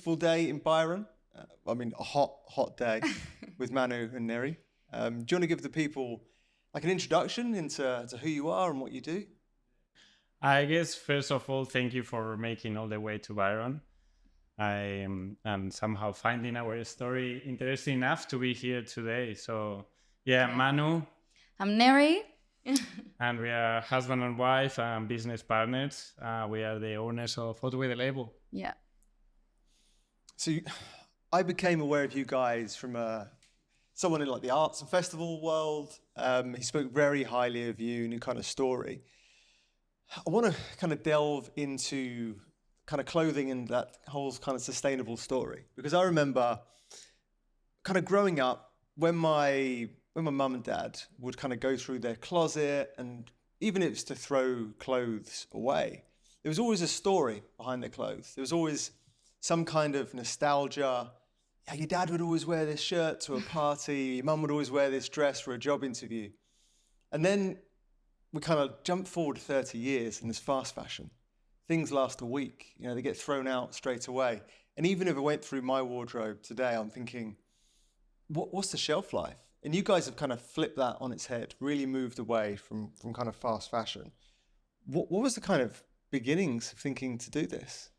beautiful day in Byron. A hot day with Manu and Neri. Do you want to give the people like an introduction into who you are and what you do? I guess, first of all, thank you for making all the way to Byron. And somehow finding our story interesting enough to be here today. So, yeah, Manu. I'm Neri. And we are husband and wife and business partners. We are the owners of Ottway the Label. Yeah. So I became aware of you guys from someone in like the arts and festival world. He spoke very highly of you and your kind of story. I want to kind of delve into kind of clothing and that whole kind of sustainable story, because I remember kind of growing up when my mum and dad would kind of go through their closet, and even if it's to throw clothes away, there was always a story behind their clothes. There was always some kind of nostalgia. Yeah, your dad would always wear this shirt to a party. Your mum would always wear this dress for a job interview. And then we kind of jump forward 30 years in this fast fashion. Things last a week. They get thrown out straight away. And even if I went through my wardrobe today, I'm thinking, what's the shelf life? And you guys have kind of flipped that on its head, really moved away from kind of fast fashion. What was the kind of beginnings of thinking to do this?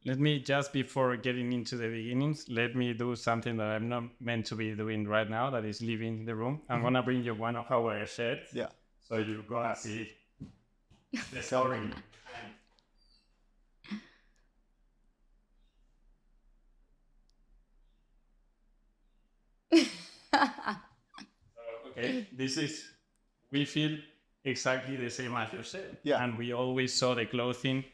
Let me, just before getting into the beginnings, let me do something that I'm not meant to be doing right now, that is leaving the room. I'm going to bring you one of our shirts. Yeah. So you're going to see the story. Okay, we feel exactly the same as you said. Yeah. And we always saw the clothing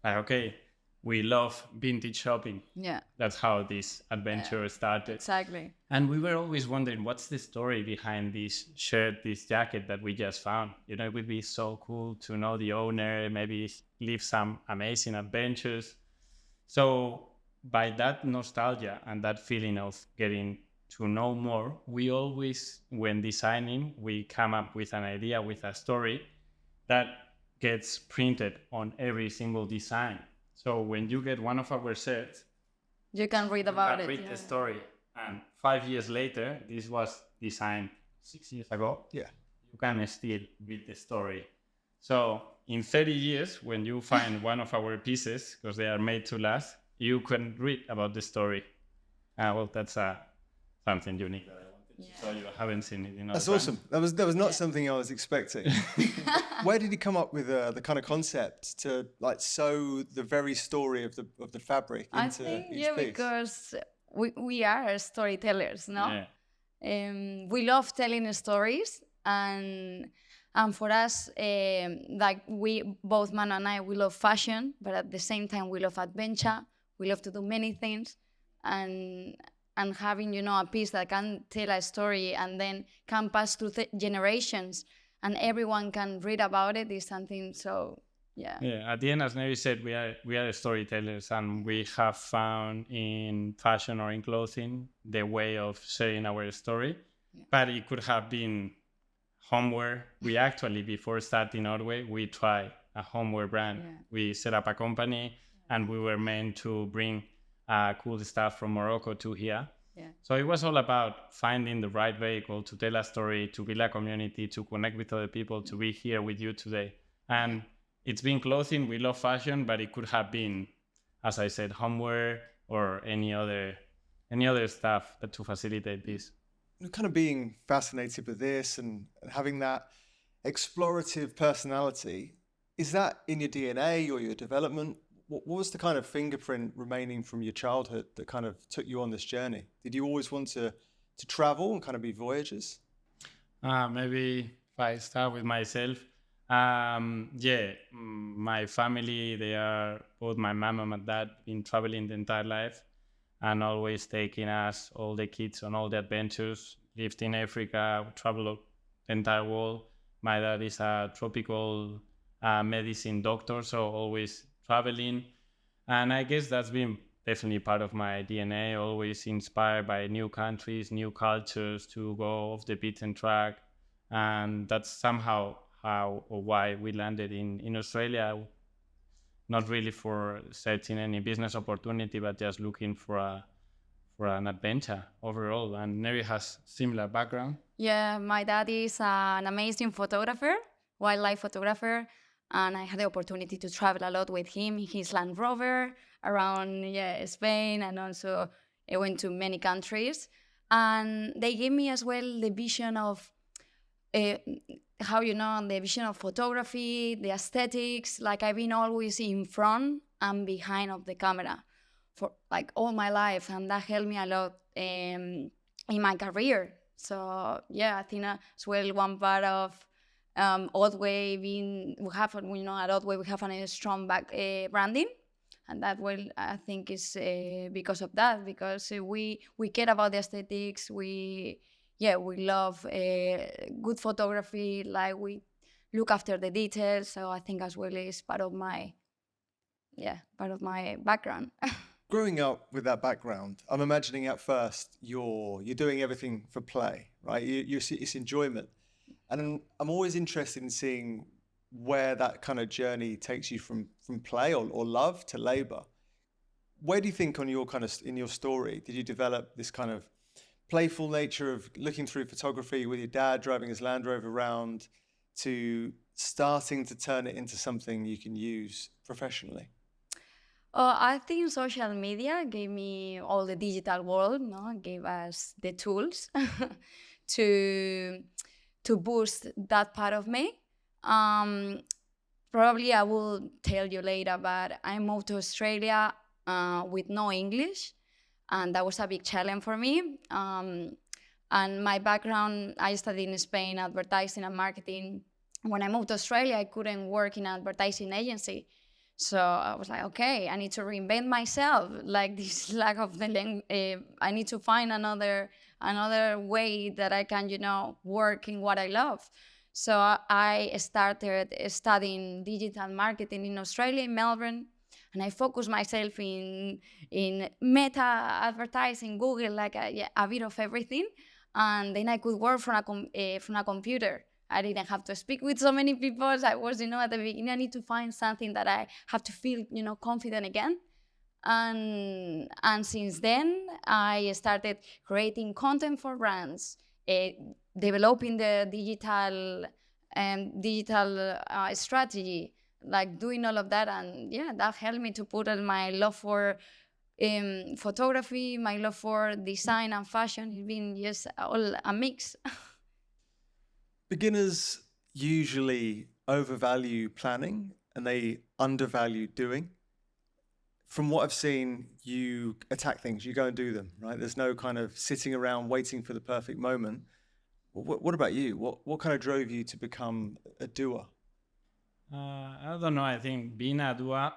like, okay, we love vintage shopping. Yeah. That's how this adventure started. Exactly. And we were always wondering, what's the story behind this shirt, this jacket that we just found? It would be so cool to know the owner, maybe live some amazing adventures. So by that nostalgia and that feeling of getting to know more, we always, when designing, we come up with an idea, with a story that gets printed on every single design. So when you get one of our shirts, you can read about it. Read the story. And 5 years later, this was designed 6 years ago. Yeah. You can still read the story. So in 30 years, when you find one of our pieces, because they are made to last, you can read about the story. Well, that's something unique that I wanted to show you. I haven't seen it in other That's awesome. That was not something I was expecting. Where did you come up with the kind of concept to like sew the very story of the fabric into I think, each piece? because we are storytellers, no? Yeah. We love telling stories, and for us, like we both, Manu and I, we love fashion, but at the same time we love adventure. We love to do many things, and having a piece that can tell a story and then can pass through generations, and everyone can read about it is something. So yeah. At the end, as Neri said, we are storytellers, and we have found in fashion or in clothing the way of sharing our story. Yeah. But it could have been homeware. We actually, before starting Ottway, we tried a homeware brand. Yeah. We set up a company, and we were meant to bring cool stuff from Morocco to here. Yeah. So it was all about finding the right vehicle to tell a story, to build a community, to connect with other people, to be here with you today. And it's been clothing. We love fashion, but it could have been, as I said, homeware or any other stuff to facilitate this. Kind of being fascinated with this and having that explorative personality, is that in your DNA or your development? What was the kind of fingerprint remaining from your childhood that kind of took you on this journey? Did you always want to travel and kind of be voyagers? Maybe if I start with myself, my family, they are both my mom and my dad, been traveling the entire life and always taking us, all the kids, on all the adventures. Lived in Africa, traveled the entire world. My dad is a tropical medicine doctor, so always traveling. And I guess that's been definitely part of my DNA, always inspired by new countries, new cultures, to go off the beaten track. And that's somehow how or why we landed in Australia. not really for searching any business opportunity, but just looking for an adventure overall. And Neri has similar background. Yeah, my dad is an amazing photographer, wildlife photographer, and I had the opportunity to travel a lot with him. His Land Rover around Spain, and also I went to many countries. And they gave me as well the vision of the vision of photography, the aesthetics. Like I've been always in front and behind of the camera for like all my life, and that helped me a lot in my career. So yeah, I think as well one part of Ottway at Ottway we have a strong branding, and that I think is because of that, because we care about the aesthetics. We love good photography. Like we look after the details. So I think as well is part of my background. Growing up with that background, I'm imagining at first you're doing everything for play, right? It's enjoyment, and I'm always interested in seeing where that kind of journey takes you from play or love to labor. Where do you think in your story did you develop this kind of playful nature of looking through photography with your dad driving his Land Rover around to starting to turn it into something you can use professionally? I think social media gave me all the digital world, gave us the tools to boost that part of me. Probably I will tell you later, but I moved to Australia with no English, and that was a big challenge for me. And my background, I studied in Spain, advertising and marketing. When I moved to Australia, I couldn't work in an advertising agency. So I was like, okay, I need to reinvent myself. Like this lack of the language, I need to find another way that I can, work in what I love. So I started studying digital marketing in Australia, in Melbourne, and I focused myself in meta advertising, Google, like a bit of everything. And then I could work from a computer. I didn't have to speak with so many people. I was, at the beginning, I need to find something that I have to feel, confident again. And since then, I started creating content for brands, developing the digital strategy, like doing all of that. And yeah, that helped me to put my love for photography, my love for design and fashion. It's been just all a mix. Beginners usually overvalue planning and they undervalue doing. From what I've seen, you attack things, you go and do them, right? There's no kind of sitting around waiting for the perfect moment. What about you? What kind of drove you to become a doer? I don't know. I think being a doer,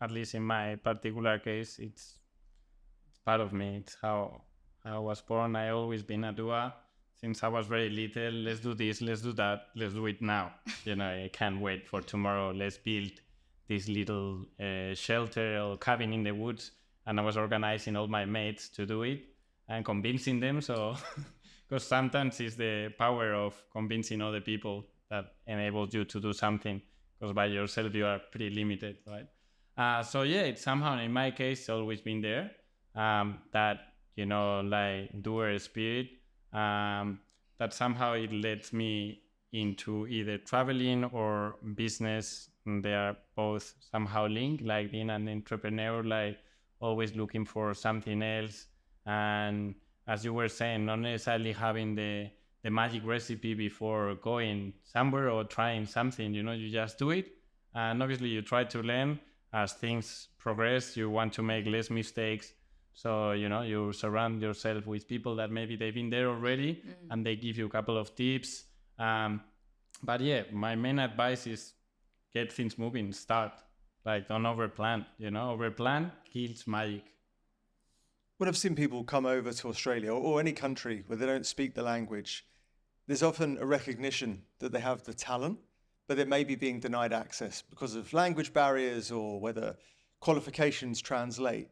at least in my particular case, it's part of me. It's how I was born. I always been a doer. Since I was very little, let's do this, let's do that, let's do it now. I can't wait for tomorrow. Let's build this little shelter or cabin in the woods. And I was organizing all my mates to do it and convincing them. So, because sometimes it's the power of convincing other people that enables you to do something. Because by yourself, you are pretty limited, right? So yeah, it's somehow, in my case, always been there. That, like doer spirit. That somehow it led me into either traveling or business. They are both somehow linked, like being an entrepreneur, like always looking for something else. And as you were saying, not necessarily having the magic recipe before going somewhere or trying something, you just do it. And obviously you try to learn as things progress. You want to make less mistakes. So, you surround yourself with people that maybe they've been there already and they give you a couple of tips. But yeah, my main advice is get things moving, start. Like, don't overplan, overplan kills magic. When I've seen people come over to Australia or any country where they don't speak the language, there's often a recognition that they have the talent, but they may be being denied access because of language barriers or whether qualifications translate.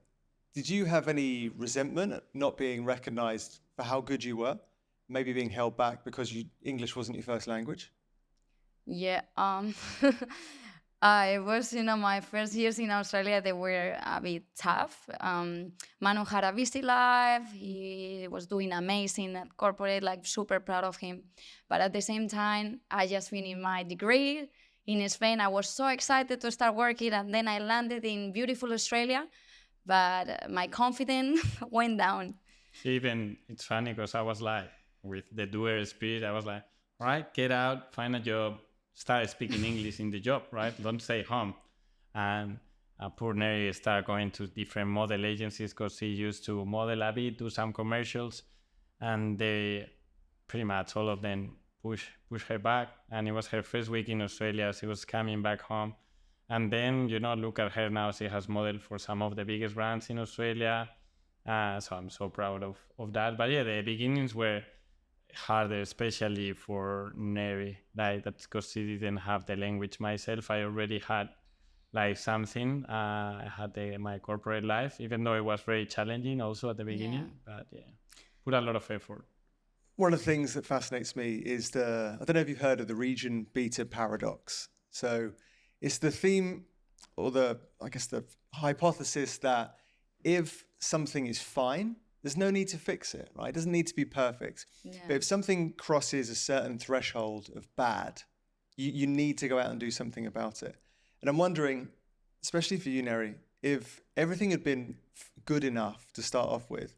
Did you have any resentment at not being recognized for how good you were? Maybe being held back because English wasn't your first language? Yeah. I was, my first years in Australia, they were a bit tough. Manu had a busy life. He was doing amazing at corporate, like super proud of him. But at the same time, I just finished my degree in Spain. I was so excited to start working, and then I landed in beautiful Australia. But my confidence went down. Even it's funny because I was like, with the doer spirit, I was like, all right, get out, find a job, start speaking English in the job, right? Don't stay home. And poor Neri started going to different model agencies because he used to model a bit, do some commercials, and they pretty much all of them push her back. And it was her first week in Australia. She was coming back home. And then, look at her now. She has modeled for some of the biggest brands in Australia. So I'm so proud of that. But yeah, the beginnings were harder, especially for Neri. Like that's because she didn't have the language myself. I already had like something. I had my corporate life, even though it was very challenging also at the beginning. Yeah. But yeah, put a lot of effort. One of the things that fascinates me is I don't know if you've heard of the region beta paradox. So it's the theme, or the hypothesis that if something is fine, there's no need to fix it, right? It doesn't need to be perfect. Yeah. But if something crosses a certain threshold of bad, you need to go out and do something about it. And I'm wondering, especially for you, Neri, if everything had been good enough to start off with,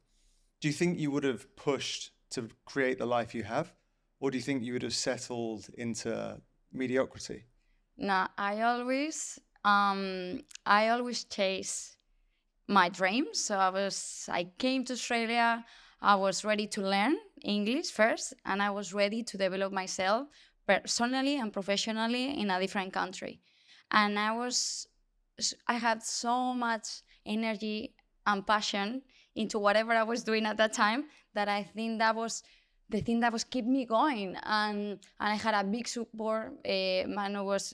do you think you would have pushed to create the life you have? Or do you think you would have settled into mediocrity? No, I always chase my dreams. So I came to Australia. I was ready to learn English first, and I was ready to develop myself personally and professionally in a different country. And I had so much energy and passion into whatever I was doing at that time that I think that was the thing that was keep me going. And I had a big support. Manu was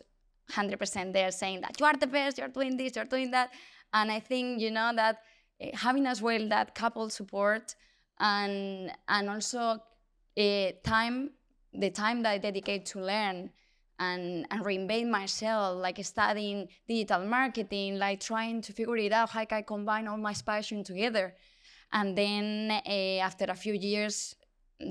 100% there saying that you are the best, you're doing this, you're doing that. And I think, that having as well that couple support and also the time that I dedicate to learn and reinvent myself, like studying digital marketing, like trying to figure it out, how I can combine all my passion together. And then after a few years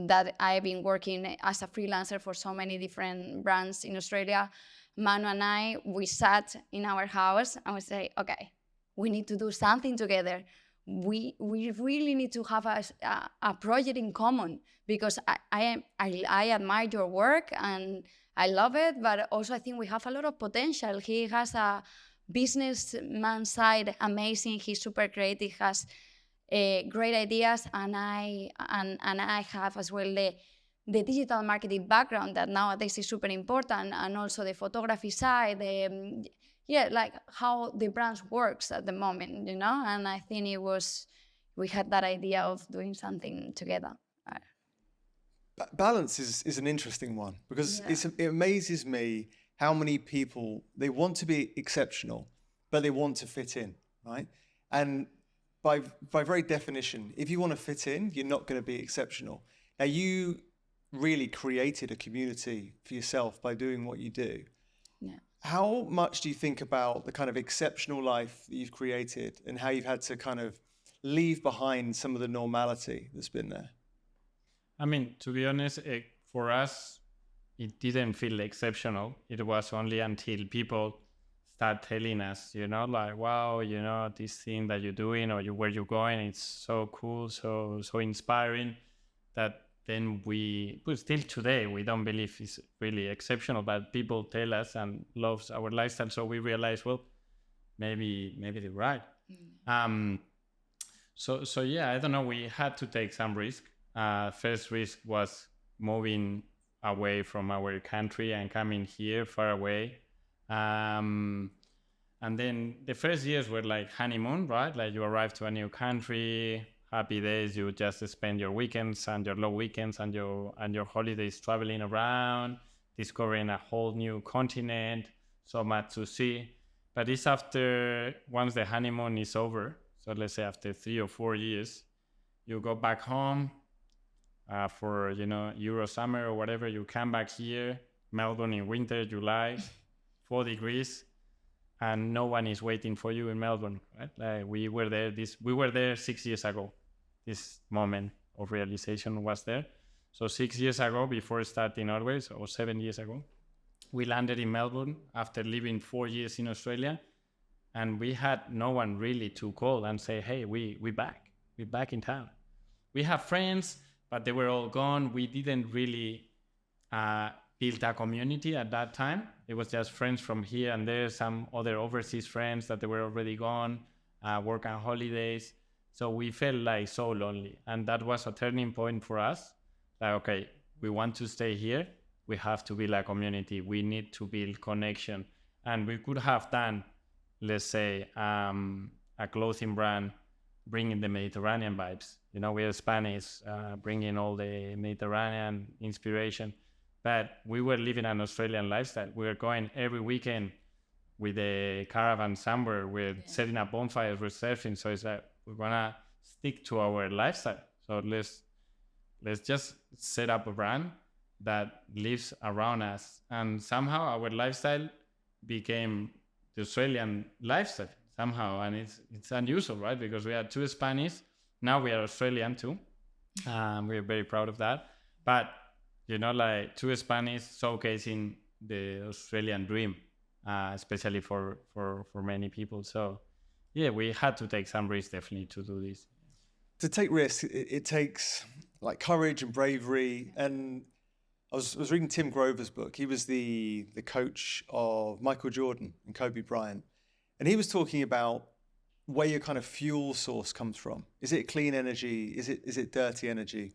that I've been working as a freelancer for so many different brands in Australia, Manu and I, we sat in our house and we say, okay, we need to do something together. We really need to have a project in common, because I admire your work and I love it, but also I think we have a lot of potential. He has a businessman side, amazing. He's super creative, has great ideas, and I have as well the digital marketing background that nowadays is super important, and also the photography side, like how the brand works at the moment, and I think we had that idea of doing something together. Balance is an interesting one, because it amazes me how many people, they want to be exceptional, but they want to fit in, right? And by very definition, if you want to fit in, you're not going to be exceptional. Now, you really created a community for yourself by doing what you do. Yeah. How much do you think about the kind of exceptional life that you've created and how you've had to kind of leave behind some of the normality that's been there? I mean, to be honest, for us, it didn't feel exceptional. It was only until people start telling us, like, wow, this thing that you're doing or where you're going, it's so cool, so inspiring, that then still today, we don't believe it's really exceptional, but people tell us and loves our lifestyle. So we realize, well, maybe they're right. So yeah, I don't know. We had to take some risk. First risk was moving away from our country and coming here far away. And then the first years were like honeymoon, right? Like you arrive to a new country, happy days, you just spend your weekends and your long weekends and your holidays traveling around, discovering a whole new continent, so much to see. But it's once the honeymoon is over, so let's say after 3 or 4 years, you go back home for Euro summer or whatever. You come back here, Melbourne in winter, July, 4 degrees, and no one is waiting for you in Melbourne, right? Like we were there 6 years ago. This moment of realization was there. So 6 years ago, before starting Ottway, or 7 years ago, we landed in Melbourne after living 4 years in Australia, and we had no one really to call and say, hey, we're back in town. We have friends, but they were all gone. We didn't really build a community at that time. It was just friends from here and there, some other overseas friends that they were already gone, work on holidays. So we felt like so lonely. And that was a turning point for us. Like, okay, we want to stay here. We have to build a community. We need to build connection. And we could have done, let's say, a clothing brand bringing the Mediterranean vibes. You know, we are Spanish, bringing all the Mediterranean inspiration. But we were living an Australian lifestyle. We were going every weekend with a caravan somewhere. We're setting up bonfires, we're surfing. So it's like, we're gonna stick to our lifestyle. So let's just set up a brand that lives around us. And somehow our lifestyle became the Australian lifestyle somehow. And it's unusual, right? Because we are two Spanish. Now we are Australian too. We're very proud of that. But you know, like two Spanish showcasing the Australian dream, especially for many people. So yeah, we had to take some risks definitely to do this. To take risks, it takes like courage and bravery. And I was reading Tim Grover's book. He was the coach of Michael Jordan and Kobe Bryant. And he was talking about where your kind of fuel source comes from. Is it clean energy? Is it dirty energy?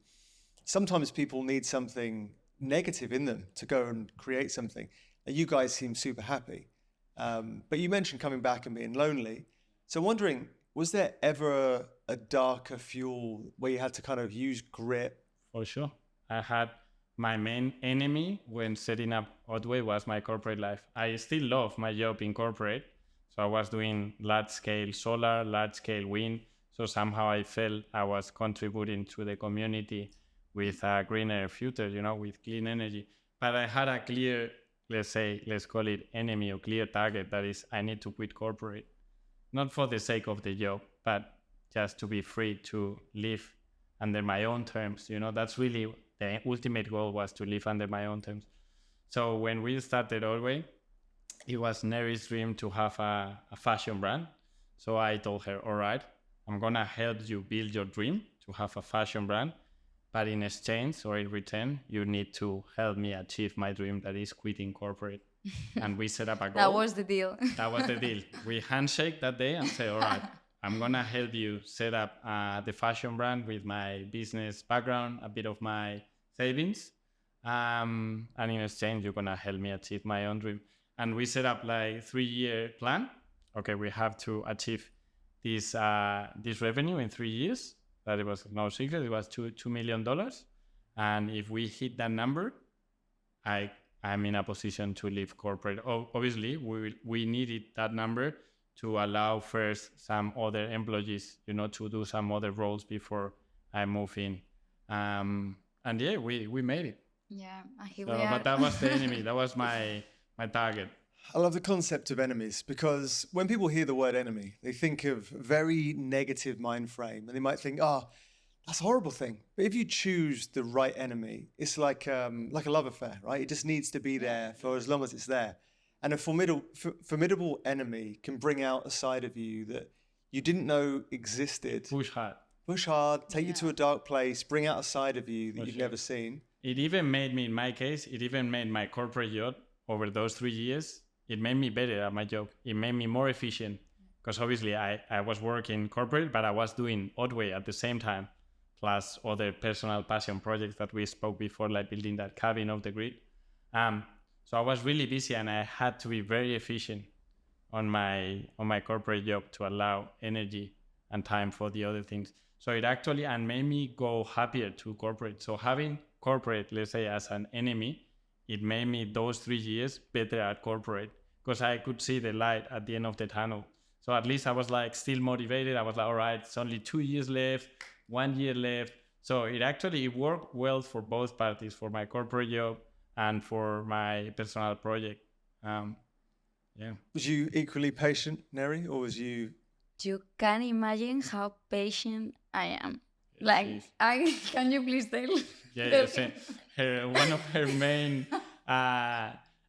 Sometimes people need something negative in them to go and create something. And you guys seem super happy. But you mentioned coming back and being lonely. So I'm wondering, was there ever a darker fuel where you had to kind of use grit? For sure. I had my main enemy when setting up Ottway was my corporate life. I still love my job in corporate. So I was doing large-scale solar, large-scale wind. So somehow I felt I was contributing to the community with a greener future, you know, with clean energy. But I had a clear, let's call it enemy or clear target. That is, I need to quit corporate. Not for the sake of the job, but just to be free to live under my own terms. You know, that's really the ultimate goal, was to live under my own terms. So when we started Ottway, it was Neri's dream to have a fashion brand. So I told her, all right, I'm going to help you build your dream to have a fashion brand. But in exchange or in return, you need to help me achieve my dream, that is quitting corporate. And we set up a goal. That was the deal. That was the deal. We handshake that day and say, all right, I'm going to help you set up the fashion brand with my business background, a bit of my savings. And in exchange, you're going to help me achieve my own dream. And we set up like 3-year plan. Okay, we have to achieve this revenue in 3 years. That it was no secret. It was $2 million. And if we hit that number, I'm in a position to leave corporate. Obviously, we needed that number to allow first some other employees, you know, to do some other roles before I move in. And yeah, we made it. Yeah, and here we are. But that was the enemy. That was my target. I love the concept of enemies, because when people hear the word enemy, they think of very negative mind frame, and they might think, that's a horrible thing. But if you choose the right enemy, it's like a love affair, right? It just needs to be there for as long as it's there. And a formidable enemy can bring out a side of you that you didn't know existed. Push hard, take you to a dark place, bring out a side of you that you've never seen. It even made me, in my case, my corporate job over those 3 years, it made me better at my job. It made me more efficient, because obviously I was working corporate, but I was doing Ottway at the same time, plus other personal passion projects that we spoke before, like building that cabin off the grid. So I was really busy, and I had to be very efficient on my corporate job to allow energy and time for the other things. So it actually made me go happier to corporate. So having corporate, let's say, as an enemy, it made me those 3 years better at corporate, because I could see the light at the end of the tunnel. So at least I was like still motivated. I was like, all right, it's only 2 years left, 1 year left. So it worked well for both parties, for my corporate job and for my personal project. Yeah. Was you equally patient, Neri, or was you? You can imagine how patient I am. Yeah, Like, she's- can you please tell? Yeah, one of her main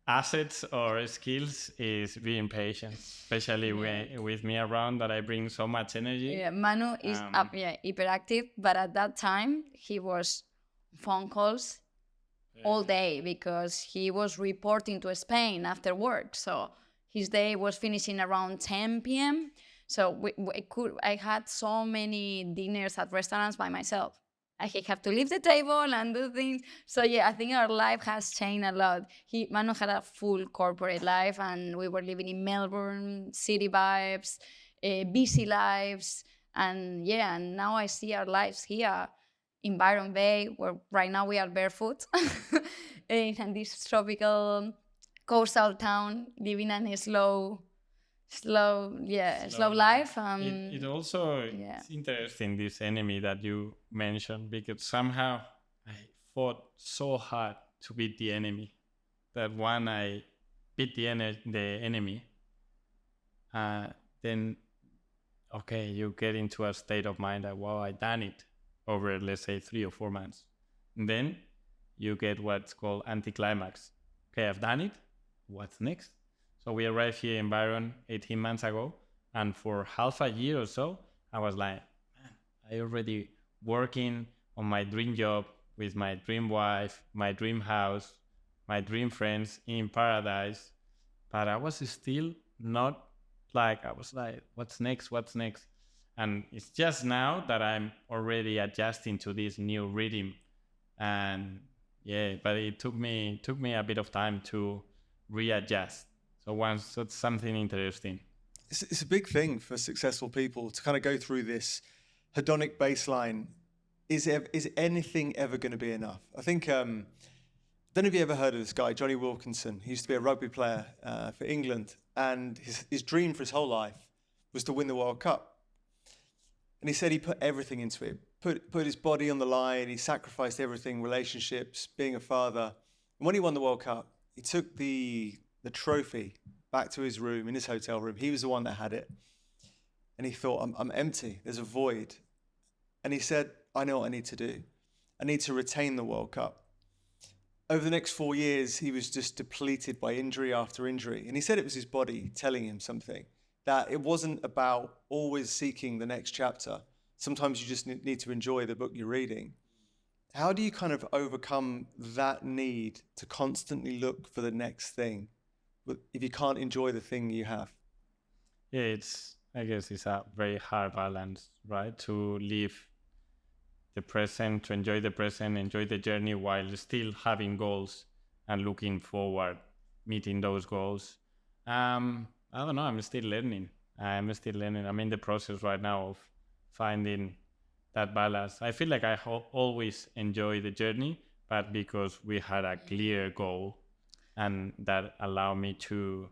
assets or skills is being patient, especially with me around that I bring so much energy. Yeah, Manu is hyperactive, but at that time he was phone calls all day because he was reporting to Spain after work. So his day was finishing around 10 p.m. So I had so many dinners at restaurants by myself. I have to leave the table and do things. So yeah, I think our life has changed a lot. Manu had a full corporate life, and we were living in Melbourne, city vibes, busy lives, and yeah. And now I see our lives here in Byron Bay, where right now we are barefoot in this tropical coastal town, living in a slow life. It also it's interesting, this enemy that you mentioned, because somehow I fought so hard to beat the enemy that when I beat the enemy, then okay, you get into a state of mind that, wow, I done it over, let's say, 3 or 4 months. And then you get what's called anticlimax. Okay, I've done it. What's next? So we arrived here in Byron 18 months ago. And for half a year or so, I was like, man, I already working on my dream job with my dream wife, my dream house, my dream friends in paradise. But I was still not like, I was like, what's next? What's next? And it's just now that I'm already adjusting to this new rhythm. And yeah, but it took me a bit of time to readjust. So that's something interesting. It's a big thing for successful people to kind of go through this hedonic baseline. Is anything ever going to be enough? I think, I don't know if you ever heard of this guy, Johnny Wilkinson. He used to be a rugby player for England, and his dream for his whole life was to win the World Cup. And he said he put everything into it, put his body on the line, he sacrificed everything, relationships, being a father. And when he won the World Cup, he took the trophy back to his room, in his hotel room. He was the one that had it. And he thought, I'm empty, there's a void. And he said, I know what I need to do. I need to retain the World Cup. Over the next 4 years, he was just depleted by injury after injury. And he said it was his body telling him something, that it wasn't about always seeking the next chapter. Sometimes you just need to enjoy the book you're reading. How do you kind of overcome that need to constantly look for the next thing if you can't enjoy the thing you have? Yeah, I guess it's a very hard balance, right? To live the present, to enjoy the present, enjoy the journey while still having goals and looking forward, meeting those goals. I don't know, I'm still learning. I'm in the process right now of finding that balance. I feel like I always enjoy the journey, but because we had a clear goal, and that allowed me to,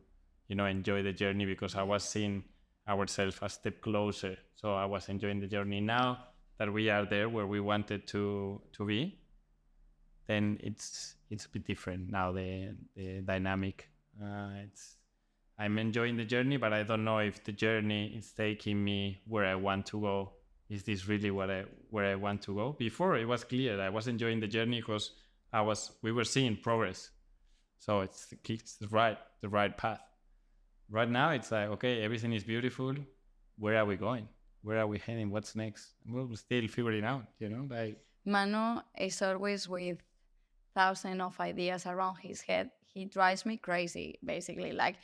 enjoy the journey because I was seeing ourselves a step closer. So I was enjoying the journey. Now that we are there where we wanted to be, then it's a bit different now, the dynamic. I'm enjoying the journey, but I don't know if the journey is taking me where I want to go. Is this really where I want to go? Before it was clear that I was enjoying the journey because we were seeing progress. So it's the right path. Right now it's like, okay, everything is beautiful. Where are we going? Where are we heading? What's next? We're still figuring out, like. Manu is always with thousands of ideas around his head. He drives me crazy, basically. Like,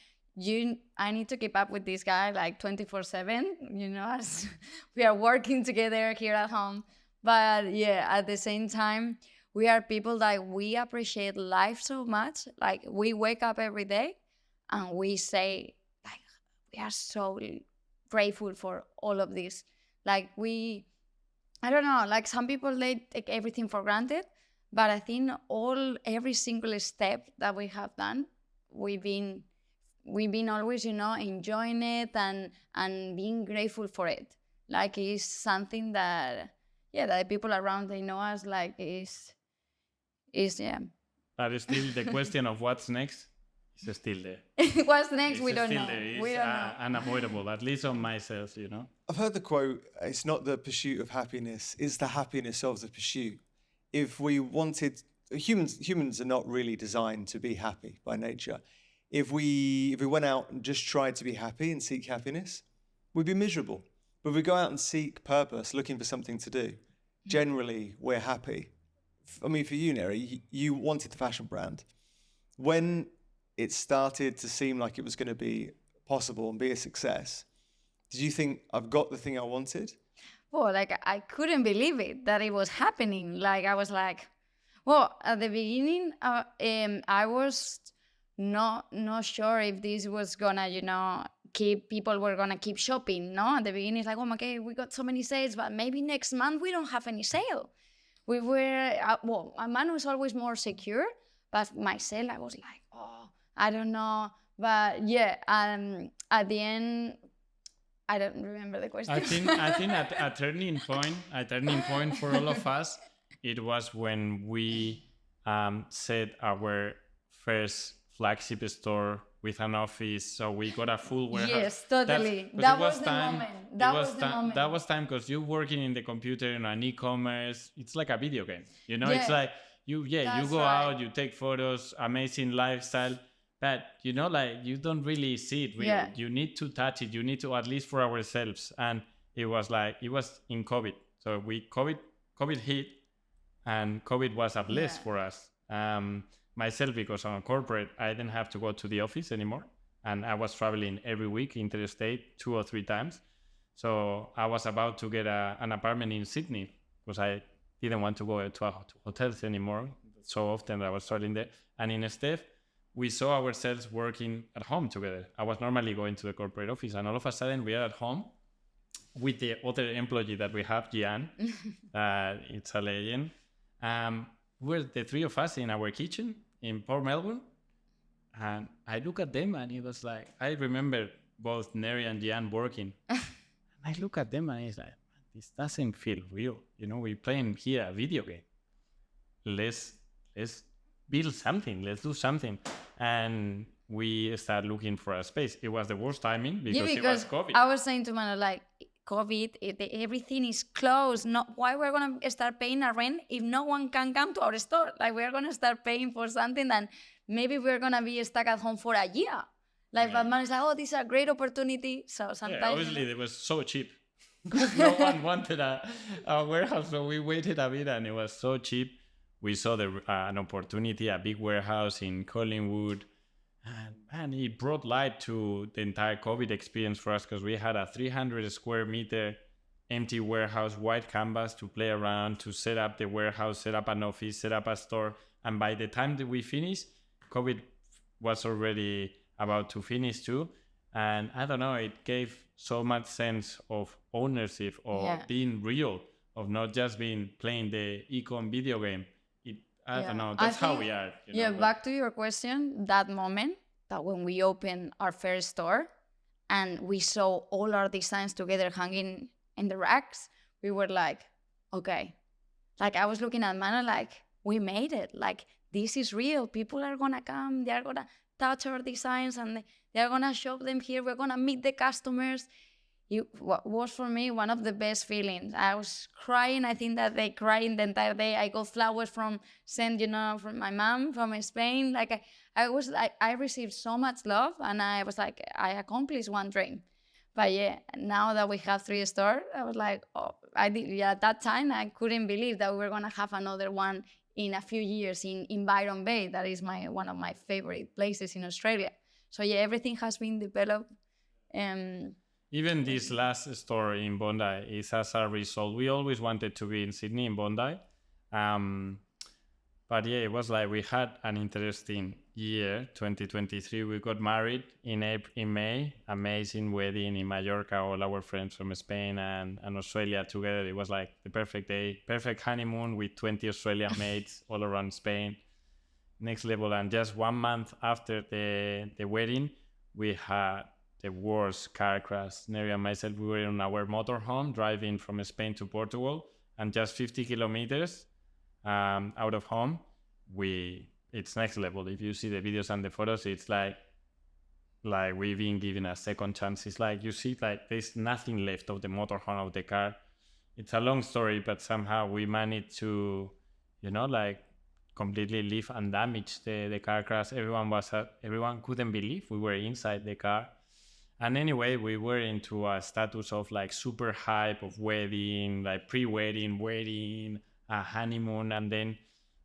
I need to keep up with this guy like 24/7, as we are working together here at home. But yeah, at the same time, we are people that we appreciate life so much. Like, we wake up every day and we say, like, we are so grateful for all of this. Like, I don't know, like some people, they take everything for granted, but I think every single step that we have done, we've been always, enjoying it and being grateful for it. Like, it's something that, that the people around, they know us, like, is yeah. But still the question of what's next It's still there. What's next? It's We don't still know. there. It's We don't know. unavoidable, at least on myself, I've heard the quote, it's not the pursuit of happiness, it's the happiness of the pursuit. If we wanted, humans are not really designed to be happy by nature. If we went out and just tried to be happy and seek happiness, we'd be miserable. But if we go out and seek purpose, looking for something to do, generally we're happy. I mean, for you, Neri, you wanted the fashion brand. When it started to seem like it was going to be possible and be a success, did you think, I've got the thing I wanted? Well, like I couldn't believe it that it was happening. Like I was like, well, at the beginning, I was not sure if this was gonna, people were gonna keep shopping. No, at the beginning, it's like, oh, okay, we got so many sales, but maybe next month we don't have any sale. We were Manu was always more secure, but myself, I was like, oh, I don't know. But yeah, at the end, I don't remember the question. I think a turning point for all of us, it was when we set our first flagship store with an office, so we got a full warehouse. Yes, totally. That was the moment. That was time because you're working in the computer and on e-commerce. It's like a video game, Yeah. It's like you go right. out, you take photos, amazing lifestyle, but like you don't really see it real. Yeah. You need to touch it. You need to, at least for ourselves. And it was in COVID. So COVID hit, and COVID was a bliss for us. Myself, because I'm a corporate, I didn't have to go to the office anymore. And I was traveling every week interstate 2 or 3 times. So I was about to get an apartment in Sydney because I didn't want to go to hotels anymore so often that I was traveling there. And instead, we saw ourselves working at home together. I was normally going to the corporate office, and all of a sudden we are at home with the other employee that we have, Gian. It's a legend. We're the 3 of us in our kitchen in Port Melbourne. And I look at them, and it was like, I remember both Neri and Gian working. And I look at them, and it's like, this doesn't feel real. We're playing here a video game. Let's build something. Let's do something. And we start looking for a space. It was the worst timing because it was COVID. I was saying to Manu, like, COVID, everything is closed. Why we're going to start paying a rent if no one can come to our store? Like, we're going to start paying for something that maybe we're going to be stuck at home for a year. Like, but Manu is like, oh, this is a great opportunity. So sometimes... obviously, it was so cheap. No one wanted a warehouse, so we waited a bit, and it was so cheap. We saw an opportunity, a big warehouse in Collingwood, and it brought light to the entire COVID experience for us because we had a 300 square meter empty warehouse, white canvas to play around, to set up the warehouse, set up an office, set up a store. And by the time that we finished, COVID was already about to finish too. And I don't know, it gave so much sense of ownership, of being real, of not just playing the econ video game. I don't know. That's how we are. Back to your question, that moment that when we opened our first store and we saw all our designs together hanging in the racks, we were like, okay. Like I was looking at Manu like, we made it. Like this is real. People are going to come. They're going to touch our designs and they're going to shop them here. We're going to meet the customers. It was for me one of the best feelings. I was crying. I think that they cried the entire day. I got flowers from my mom from Spain. Like I received so much love, and I was like, I accomplished one dream. But yeah, now that we have 3 stores, I was like, oh, at that time I couldn't believe that we were gonna have another one in a few years in Byron Bay. That is one of my favorite places in Australia. So yeah, everything has been developed. Even this last store in Bondi is as a result. We always wanted to be in Sydney, in Bondi. But yeah, it was like we had an interesting year, 2023. We got married in May. Amazing wedding in Mallorca. All our friends from Spain and Australia together. It was like the perfect day, perfect honeymoon with 20 Australian mates all around Spain. Next level. And just 1 month after the wedding, we had the worst car crash. Neri and myself, we were in our motorhome driving from Spain to Portugal, and just 50 kilometers out of home, we it's next level. If you see the videos and the photos, it's like we've been given a second chance. It's like you see, like there's nothing left of the motorhome of the car. It's a long story, but somehow we managed to, like completely leave undamaged the car crash. Everyone couldn't believe we were inside the car. And anyway, we were into a status of like super hype of wedding, like pre-wedding, wedding, a honeymoon, and then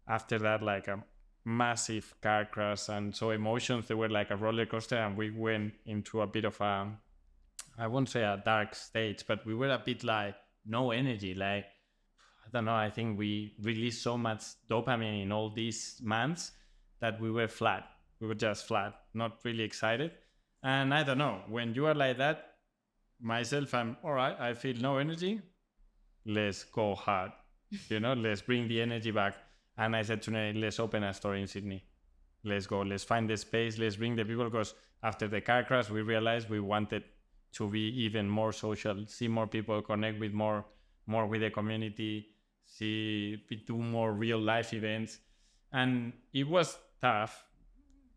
after that, like a massive car crash. And so emotions, they were like a roller coaster, and we went into a bit of I won't say a dark stage, but we were a bit like no energy. Like, I don't know, I think we released so much dopamine in all these months that we were flat. We were just flat, not really excited. And I don't know, when you are like that, myself, I'm all right, I feel no energy. Let's go hard, let's bring the energy back. And I said to Neri, let's open a store in Sydney. Let's go, let's find the space, let's bring the people, because after the car crash, we realized we wanted to be even more social, see more people, connect with more with the community, do more real life events. And it was tough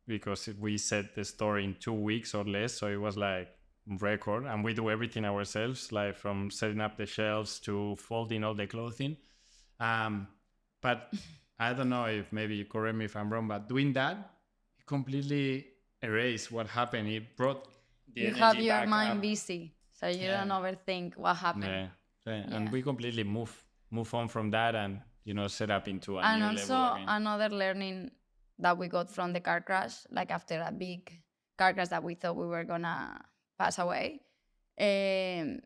because we set the store in 2 weeks or less. So it was like record, and we do everything ourselves, like from setting up the shelves to folding all the clothing. But I don't know if maybe you correct me if I'm wrong, but doing that, it completely erased what happened. It brought the energy have your back mind up. busy, so you don't overthink what happened. Yeah. And we completely move on from that, and set up into a And new also level again. another learning that we got from the car crash, like after a big car crash that we thought we were gonna pass away, Manu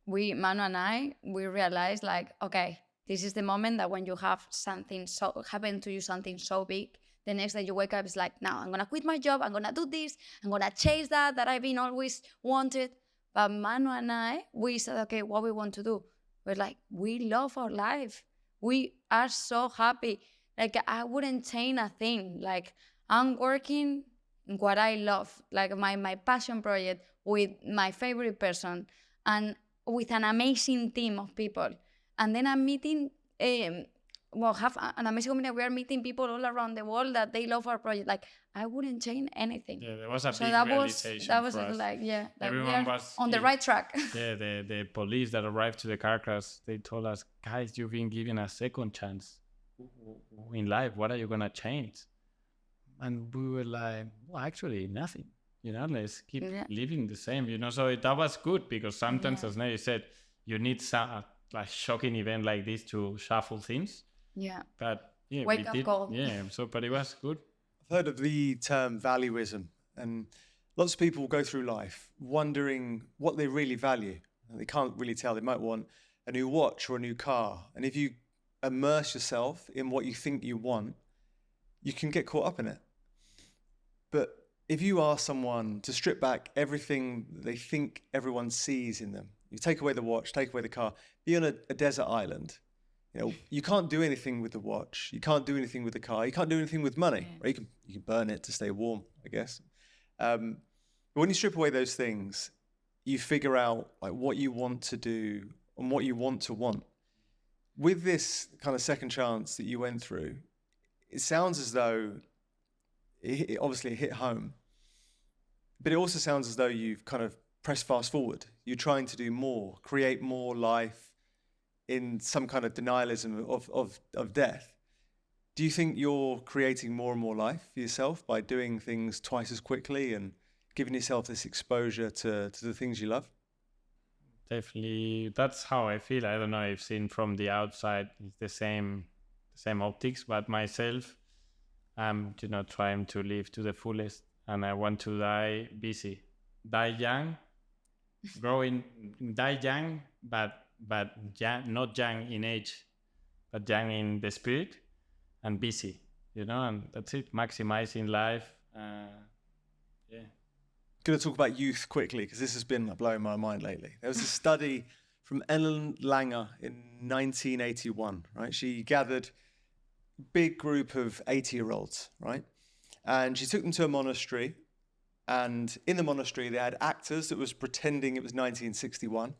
and I, we realized like, okay, this is the moment that when you have something happen to you, something so big, the next day you wake up, it's like, now I'm gonna quit my job, I'm gonna do this, I'm gonna chase that I've been always wanted. But Manu and I, we said, okay, what we want to do? We're like, we love our life. We are so happy. Like, I wouldn't change a thing. Like, I'm working in what I love, like my passion project with my favorite person and with an amazing team of people. And then I'm meeting, have an amazing community. We are meeting people all around the world that they love our project. Like, I wouldn't change anything. Yeah, there was a So big realization that was for us. like, yeah, like Everyone we are was on the right track. Yeah, the police that arrived to the car crash, they told us, guys, you've been given a second chance in life. What are you gonna change? And we were like, well, actually nothing. Let's keep living the same. So that was good, because sometimes, as Neri said, you need some like shocking event like this to shuffle things. Yeah. But yeah, Wake up call. Yeah. So, but it was good. I've heard of the term valuism, and lots of people go through life wondering what they really value. They can't really tell. They might want a new watch or a new car. And if you immerse yourself in what you think you want, you can get caught up in it. But if you ask someone to strip back everything they think everyone sees in them, you take away the watch, take away the car, be on a desert island, you can't do anything with the watch, you can't do anything with the car, you can't do anything with money. Yeah. Or you can burn it to stay warm, I guess. But when you strip away those things, you figure out like what you want to do and what you want to want. With this kind of second chance that you went through, it sounds as though it obviously hit home, but it also sounds as though you've kind of pressed fast forward. You're trying to do more, create more life in some kind of denialism of death. Do you think you're creating more and more life for yourself by doing things twice as quickly and giving yourself this exposure to the things you love? Definitely, that's how I feel. I don't know if seen from the outside it's the same optics, but myself, I'm trying to live to the fullest, and I want to die busy, die young, die young, but not young in age, but young in the spirit, and busy, and that's it. Maximizing life. Yeah. Going to talk about youth quickly, because this has been blowing my mind lately. There was a study from Ellen Langer in 1981, right? She gathered a big group of 80-year-olds, right? And she took them to a monastery, and in the monastery they had actors that was pretending it was 1961.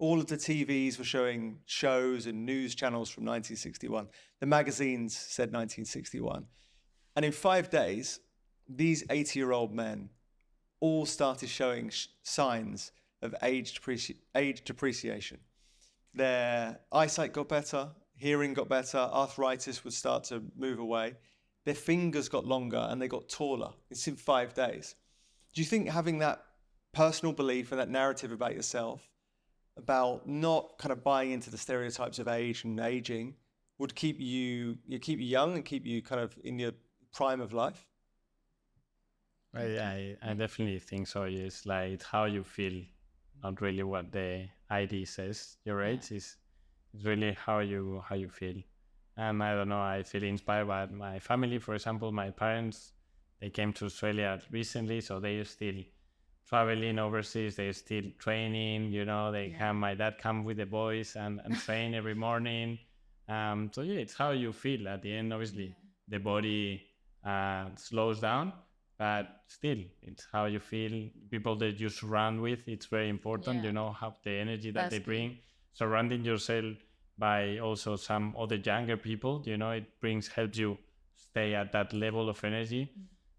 All of the TVs were showing shows and news channels from 1961. The magazines said 1961. And in 5 days, these 80-year-old men all started showing signs of age depreciation. Their eyesight got better, hearing got better, arthritis would start to move away. Their fingers got longer and they got taller. It's in 5 days. Do you think having that personal belief and that narrative about yourself, about not kind of buying into the stereotypes of age and aging, would keep you young and keep you kind of in your prime of life? I definitely think so. It's like how you feel, not really what the ID says. Your age is really how you feel. And I don't know, I feel inspired by my family. For example, my parents, they came to Australia recently, so they still traveling overseas, they're still training, my dad come with the boys and train every morning. So it's how you feel at the end. Obviously, the body slows down, but still, it's how you feel. People that you surround with, it's very important, have the energy that they bring. Surrounding yourself by also some other younger people, it helps you stay at that level of energy.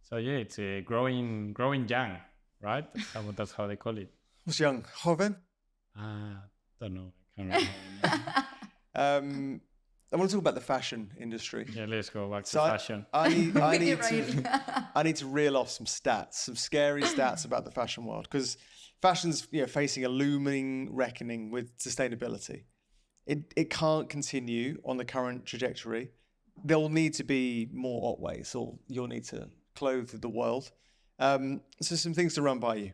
So it's a growing young, right? That's how they call it. What's young? Joven? Don't know. I can't remember. I want to talk about the fashion industry. Yeah, let's go back to fashion. I need to reel off some stats, some scary stats about the fashion world, because fashion's facing a looming reckoning with sustainability. It can't continue on the current trajectory. There'll need to be more Ottways, or you'll need to clothe the world. So some things to run by you.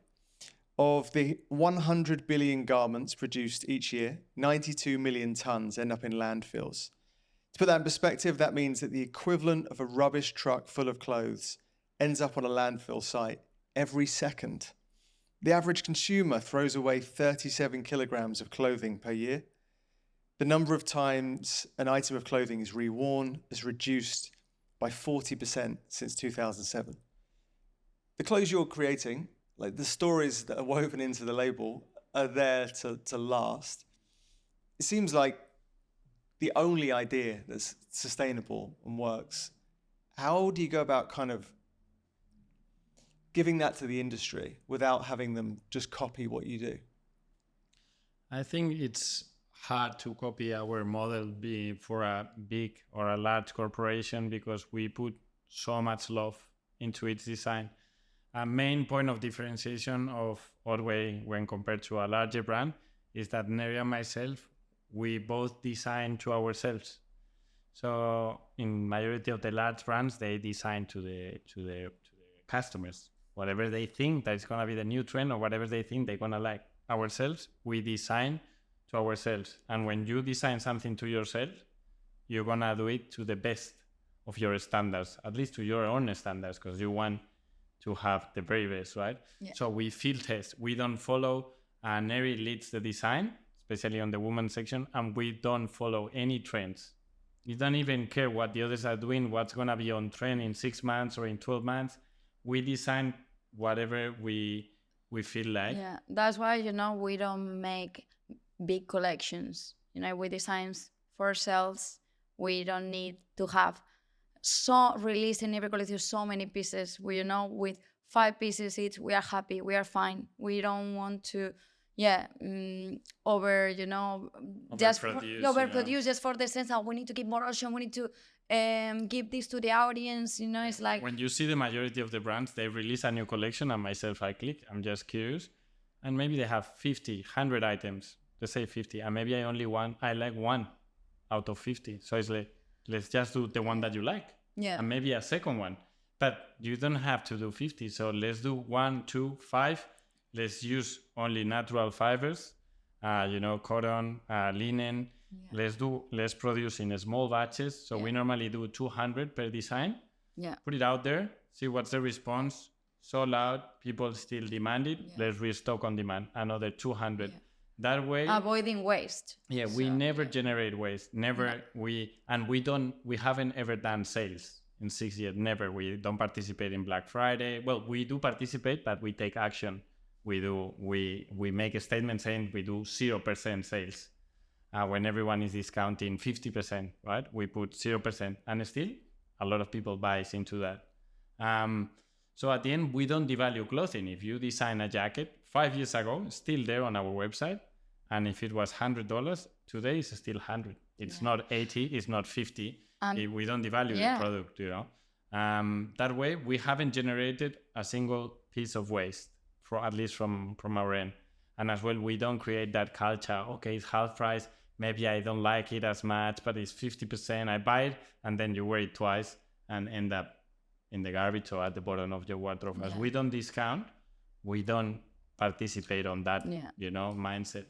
Of the 100 billion garments produced each year, 92 million tons end up in landfills. To put that in perspective, that means that the equivalent of a rubbish truck full of clothes ends up on a landfill site every second. The average consumer throws away 37 kilograms of clothing per year. The number of times an item of clothing is reworn has reduced by 40% since 2007. The clothes you're creating, like the stories that are woven into the label, are there to last. It seems like the only idea that's sustainable and works. How do you go about kind of giving that to the industry without having them just copy what you do? I think it's hard to copy our model for a big or a large corporation because we put so much love into its design. A main point of differentiation of Ottway when compared to a larger brand is that Neri and myself, we both design to ourselves. So in majority of the large brands, they design to the customers. Whatever they think that is going to be the new trend or whatever they think they're going to like. Ourselves, we design to ourselves. And when you design something to yourself, you're going to do it to the best of your standards, at least to your own standards, because you want to have the very best, right? Yeah. So we field test. We don't follow, Neri leads the design, especially on the women's section, and we don't follow any trends. We don't even care what the others are doing, what's going to be on trend in 6 months or in 12 months. We design whatever we feel like. Yeah, that's why, we don't make big collections. We design for ourselves. We don't need to have releasing every collection so many pieces. We, with 5 pieces each, we are happy, we are fine. We don't want to overproduce just for the sense that we need to give more option, we need to give this to the audience. It's like when you see the majority of the brands, they release a new collection, and myself, I click, I'm just curious, and maybe they have 50, 100 items. Let's say 50, and maybe I like one out of 50. So it's like, let's just do the one that you like, and maybe a second one. But you don't have to do 50. So let's do 1, 2, 5. Let's use only natural fibers, cotton, linen. Yeah. Let's produce in small batches. So we normally do 200 per design. Yeah. Put it out there, see what's the response. So loud, people still demand it. Yeah. Let's restock on demand, another 200. Yeah. That way, avoiding waste. Yeah, we never generate waste. Never. We haven't ever done sales in 6 years. Never. We don't participate in Black Friday. Well, we do participate, but we take action. We make a statement saying we do 0% sales. When everyone is discounting 50%, right? We put 0%, and still a lot of people buys into that. So at the end, we don't devalue clothing. If you design a jacket 5 years ago, it's still there on our website. And if it was $100, today it's still 100. It's not 80, it's not 50. We don't devalue the product, you know. That way, we haven't generated a single piece of waste, at least from our end. And as well, we don't create that culture. Okay, it's half price. Maybe I don't like it as much, but it's 50%. I buy it, and then you wear it twice and end up in the garbage or at the bottom of your wardrobe. As we don't discount, we don't participate on that, you know, mindset.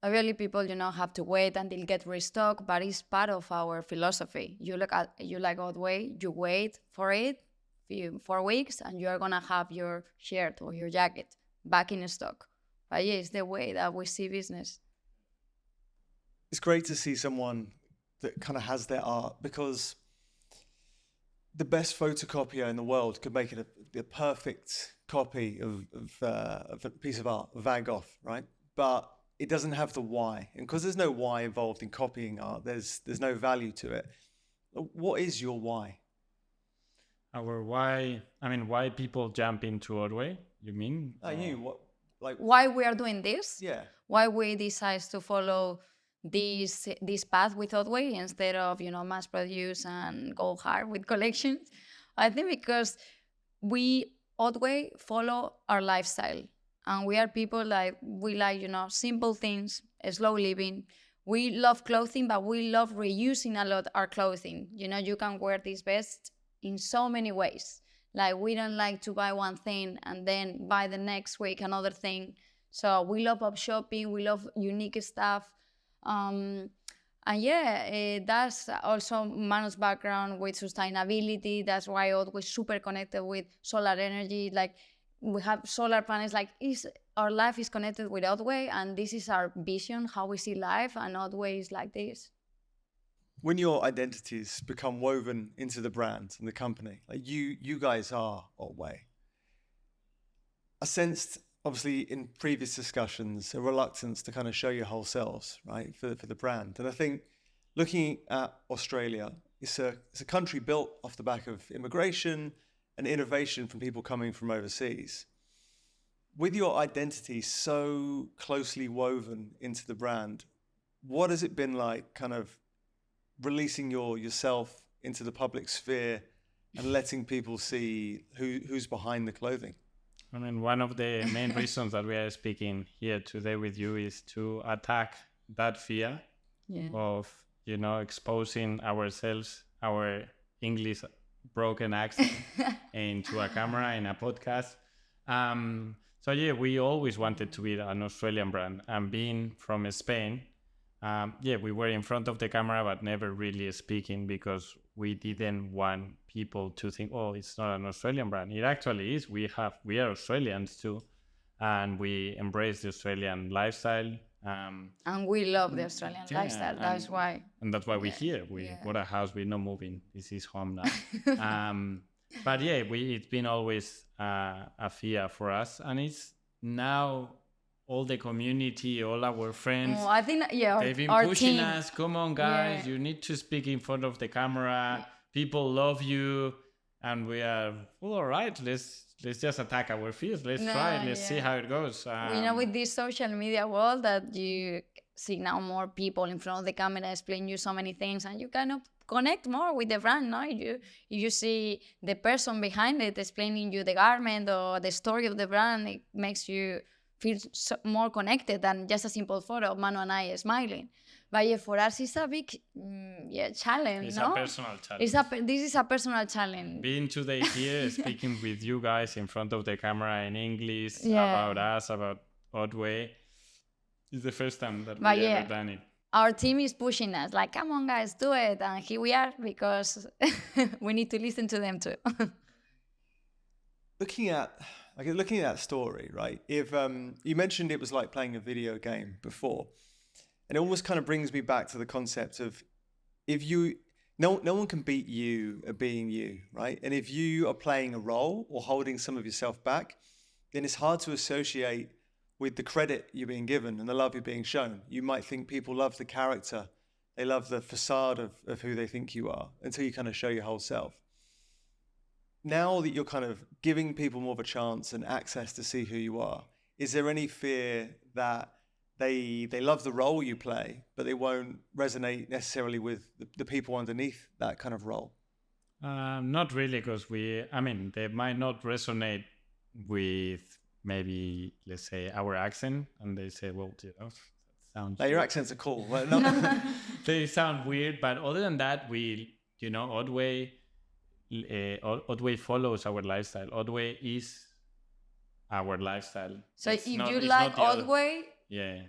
Obviously, people, you know, have to wait until get restocked, but it's part of our philosophy. You like Ottway, you wait for it 4 weeks, and you are gonna have your shirt or your jacket back in stock. But yeah, it's the way that we see business. It's great to see someone that kind of has their art, because the best photocopier in the world could make it a perfect copy of a piece of art, Van Gogh, right? But it doesn't have the why, and because there's no why involved in copying art, there's no value to it. What is your why? Our why? I mean, why people jump into Ottway? You mean? Why we are doing this? Yeah. Why we decide to follow this path with Ottway instead of, you know, mass produce and go hard with collections? I think because Ottway follow our lifestyle. And we are people we like, you know, simple things, slow living. We love clothing, but we love reusing a lot our clothing. You know, you can wear this vest in so many ways. Like, we don't like to buy one thing and then buy the next week another thing. So we love up shopping. We love unique stuff. And yeah, that's also Manu's background with sustainability. That's why Ottway is super connected with solar energy. Like, we have solar panels. Like, our life is connected with Ottway, and this is our vision, how we see life, and Ottway is like this. When your identities become woven into the brand and the company, like you guys are Ottway. I sensed, obviously, in previous discussions, a reluctance to kind of show your whole selves, right, for the brand. And I think looking at Australia, it's a country built off the back of immigration and innovation from people coming from overseas. With your identity so closely woven into the brand, what has it been like kind of releasing yourself into the public sphere and letting people see who's behind the clothing? I mean, one of the main reasons that we are speaking here today with you is to attack that fear of, you know, exposing ourselves, our English broken accent into a camera in a podcast. So yeah, we always wanted to be an Australian brand, and being from Spain, we were in front of the camera, but never really speaking, because we didn't want people to think, oh, it's not an Australian brand. It actually is. We are Australians too, and we embrace the Australian lifestyle. And we love the Australian lifestyle. That's why. And that's why we're here. We bought a house. We're not moving. This is home now. But yeah, it's been always a fear for us, and it's now all the community, all our friends. Oh, I think they've been pushing us. Come on, guys! You need to speak in front of the camera. People love you, and we are all right. Let's just attack our fears. Let's try. Let's see how it goes. We know with this social media world that you see now more people in front of the camera explain you so many things, and you kind of connect more with the brand. No, you see the person behind it explaining you the garment or the story of the brand. It makes you feel more connected than just a simple photo of Manu and I smiling. But yeah, for us, it's a big challenge. It's no? a personal challenge. This is a personal challenge. Being today here, speaking with you guys in front of the camera in English about us, about Ottway, is the first time that we've ever done it. Our team is pushing us, like, come on, guys, do it. And here we are, because we need to listen to them too. Looking at that story, right? If you mentioned it was like playing a video game before, and it almost kind of brings me back to the concept of no one can beat you at being you, right? And if you are playing a role or holding some of yourself back, then it's hard to associate with the credit you're being given and the love you're being shown. You might think people love the character They love the facade of who they think you are until you kind of show your whole self. Now that you're kind of giving people more of a chance and access to see who you are, is there any fear that they love the role you play, but they won't resonate necessarily with the people underneath that kind of role? Not really, because they might not resonate with maybe, let's say, our accent, and they say, well, that sounds your accents are cool. Well, no. They sound weird, but other than that, Ottway follows our lifestyle. Ottway is our lifestyle. So if you like Ottway, yeah,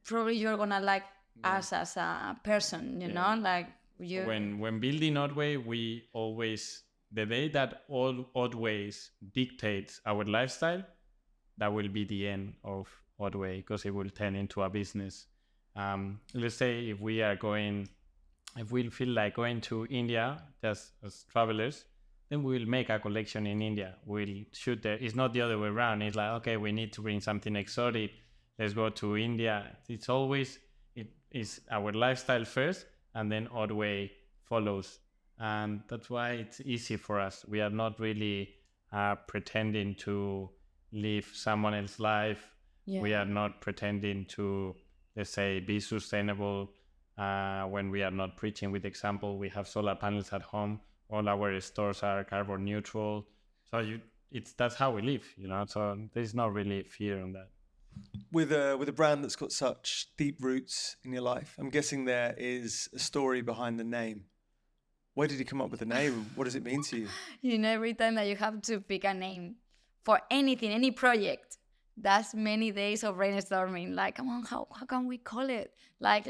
probably you're gonna like us as a person, you know, like you. When building Ottway, we always, the day that all Ottways dictates our lifestyle, that will be the end of Ottway, because it will turn into a business. Let's say if we feel like going to India just as travelers, then we'll make a collection in India. We'll shoot there. It's not the other way around. It's like, okay, we need to bring something exotic. Let's go to India. It is our lifestyle first, and then Ottway follows. And that's why it's easy for us. We are not really pretending to live someone else's life. Yeah. We are not pretending to, let's say, be sustainable when we are not preaching with example. We have solar panels at home. All our stores are carbon neutral. So that's how we live, so there's not really fear on that. With a brand that's got such deep roots in your life, I'm guessing there is a story behind the name. Where did you come up with the name? What does it mean to you? Every time that you have to pick a name for anything, any project, that's many days of brainstorming. Like, come on, how can we call it? Like,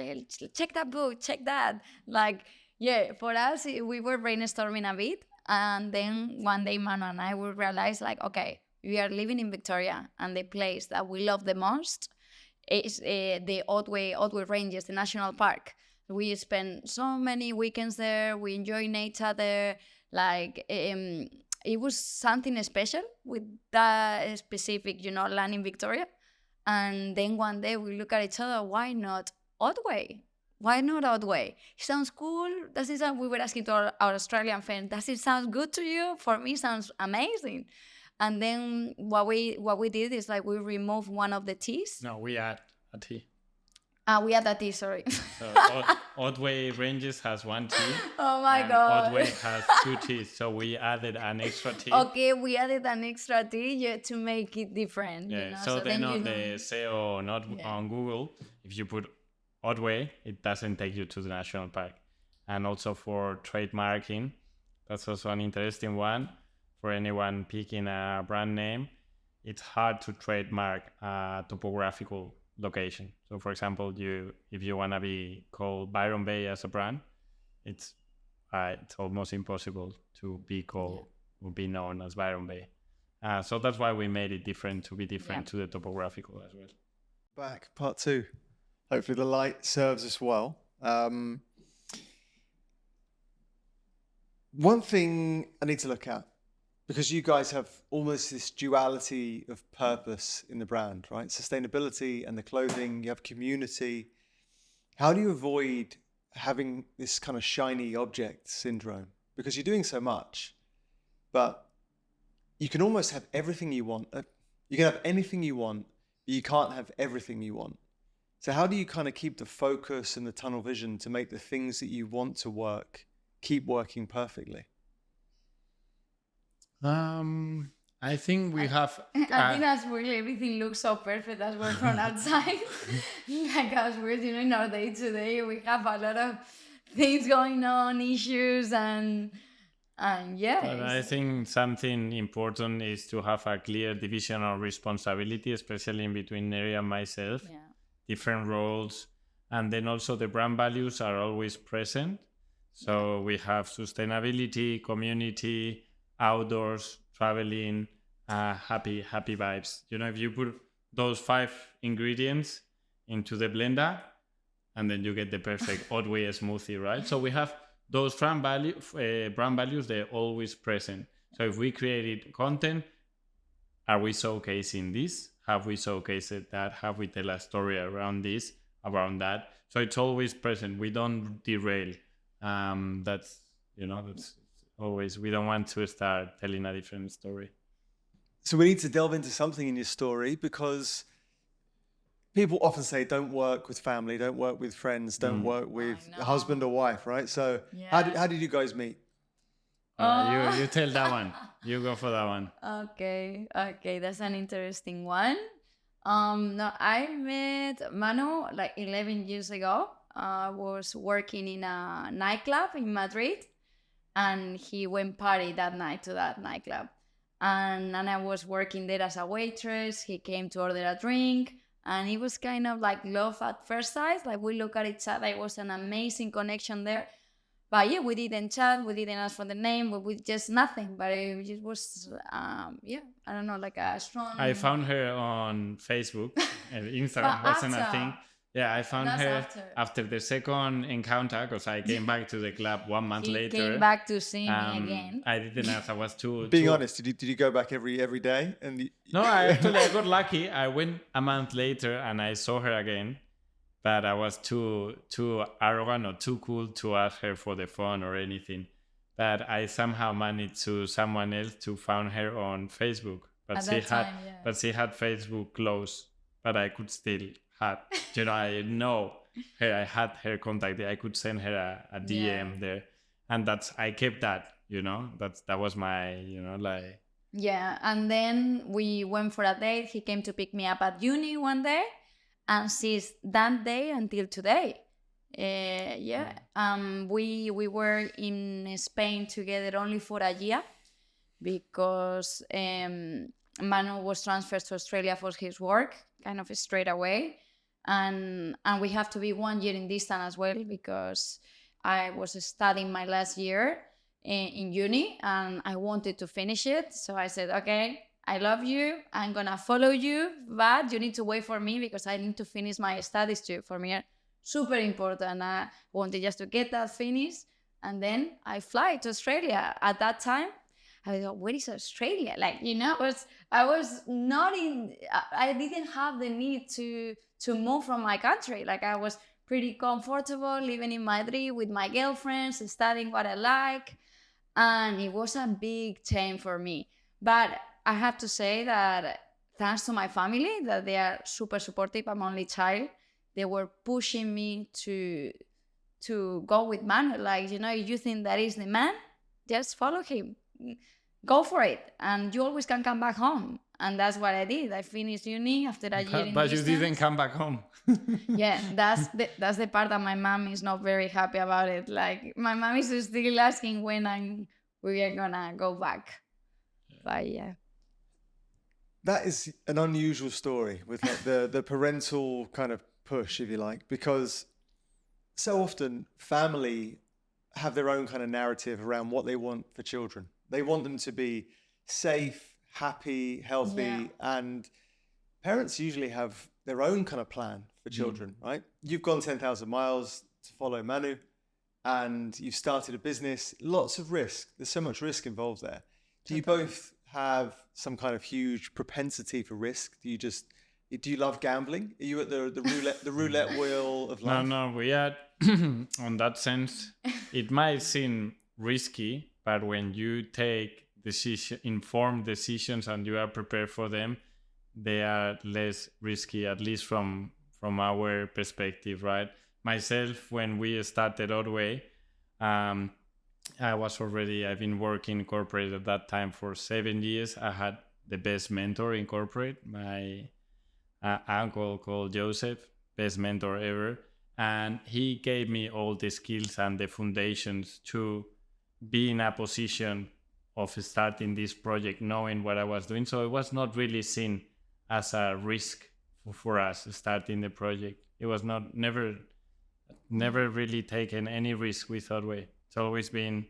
check that book, check that. Like, yeah, for us, we were brainstorming a bit. And then one day, Manu and I will realize, like, okay, we are living in Victoria, and the place that we love the most is the Ottway Ranges, the national park. We spend so many weekends there. We enjoy nature there. Like, it was something special with that specific, land in Victoria. And then one day we look at each other, why not Ottway? Why not Ottway? It sounds cool. Does it sound, we were asking to our Australian friends, does it sound good to you? For me, it sounds amazing. And then what we did is, like, we removed one of the T's. No, we add a T. We add a T, sorry. So Ottway Ranges has one T. Oh my God. Ottway has two T's, so we added an extra T. Okay, we added an extra T to make it different. Yeah, so then on the SEO, not on Google, if you put Ottway, it doesn't take you to the national park. And also for trademarking, that's also an interesting one. For anyone picking a brand name, it's hard to trademark a topographical location. So, for example, if you want to be called Byron Bay as a brand, it's almost impossible to be called or be known as Byron Bay. So that's why we made it different, to be different to the topographical as well. Back, part 2. Hopefully the light serves us well. One thing I need to look at, because you guys have almost this duality of purpose in the brand, right? Sustainability and the clothing, you have community. How do you avoid having this kind of shiny object syndrome? Because you're doing so much, but you can almost have everything you want. You can have anything you want, but you can't have everything you want. So how do you kind of keep the focus and the tunnel vision to make the things that you want to work, keep working perfectly? I think we have. I think that's really, everything looks so perfect as we're from outside. Like, as we're in our day to day, we have a lot of things going on, issues, and yeah. But I think something important is to have a clear division of responsibility, especially in between Neri and myself. Yeah. Different roles, and then also the brand values are always present. So we have sustainability, community, outdoors, traveling, happy vibes. If you put those 5 ingredients into the blender, and then you get the perfect Ottway smoothie, right? So we have those brand values, they're always present. So if we created content, are we showcasing this? Have we showcased that? Have we tell a story around this? around that. So it's always present. We don't derail. That's always, we don't want to start telling a different story. So we need to delve into something in your story, because people often say don't work with family, don't work with friends, don't work with a husband or wife, right? So how did you guys meet? You tell that one. You go for that one. Okay, that's an interesting one. No, I met Manu like 11 years ago. I was working in a nightclub in Madrid, and he went party that night to that nightclub. And I was working there as a waitress. He came to order a drink, and it was kind of like love at first sight. Like, we look at each other. It was an amazing connection there. But yeah, we didn't chat. We didn't ask for the name. We just nothing. But it just was, I don't know, like a strong. I found her on Facebook and Instagram wasn't a thing. Yeah, I found her after the second encounter, because I came back to the club 1 month later. He came back to see me again. I didn't ask. I was too. Being honest, did you go back every day? No, I got lucky. I went a month later and I saw her again, but I was too arrogant or too cool to ask her for the phone or anything. But I somehow managed to someone else to find her on Facebook. But she had Facebook closed, but I could still had, I know her. I had her contact. I could send her a DM there, and I kept that. That was my, like. Yeah, and then we went for a date. He came to pick me up at uni one day, and since that day until today, we were in Spain together only for a year, because Manu was transferred to Australia for his work, kind of straight away. And we have to be 1 year in distance as well, because I was studying my last year in uni and I wanted to finish it. So I said, okay, I love you. I'm going to follow you, but you need to wait for me because I need to finish my studies too. For me, super important. I wanted just to get that finished. And then I fly to Australia. At that time, I thought, where is Australia? I didn't have the need to move from my country. Like, I was pretty comfortable living in Madrid with my girlfriends, studying what I like. And it was a big change for me. But I have to say that thanks to my family, that they are super supportive. I'm only child. They were pushing me to go with Manu. Like, if you think that is the man, just follow him. Go for it. And you always can come back home. And that's what I did. I finished uni after a year in But distance. You didn't come back home. Yeah, that's the part that my mom is not very happy about it. Like, my mom is still asking when we are gonna go back. But yeah. That is an unusual story with like the parental kind of push, if you like, because so often family have their own kind of narrative around what they want for children. They want them to be safe, happy, healthy, and parents usually have their own kind of plan for children, right? You've gone 10,000 miles to follow Manu, and you've started a business. Lots of risk. There's so much risk involved there. Do you both have some kind of huge propensity for risk? Do you love gambling? Are you at the roulette wheel of life? No, we are on that sense. It might seem risky, but when you take informed decisions and you are prepared for them, they are less risky, at least from our perspective, right? Myself, when we started Ottway, I've been working in corporate at that time for 7 years. I had the best mentor in corporate, my uncle called Joseph, best mentor ever. And he gave me all the skills and the foundations to be in a position of starting this project, knowing what I was doing. So it was not really seen as a risk for us starting the project. It was never really taken any risk with Ottway. It's always been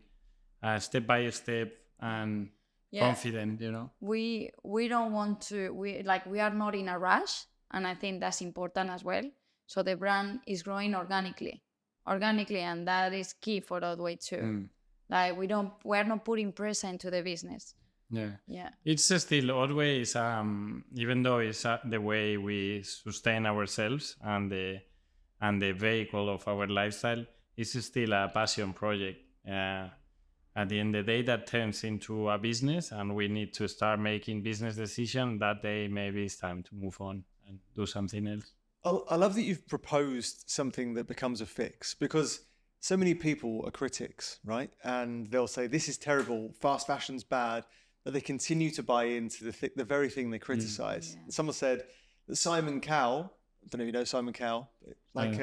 step by step and confident, We don't want to, we are not in a rush, and I think that's important as well. So the brand is growing organically, and that is key for Ottway too. Like, we're not putting pressure into the business. Yeah. It's still Ottway is even though it's the way we sustain ourselves and and the vehicle of our lifestyle is still a passion project. At the end of the day, that turns into a business, and we need to start making business decisions. That day, maybe it's time to move on and do something else. I love that you've proposed something that becomes a fix, because so many people are critics, right? And they'll say, this is terrible, fast fashion's bad, but they continue to buy into the very thing they criticize. Yeah. And someone said that Simon Cowell, I don't know if you know Simon Cowell, like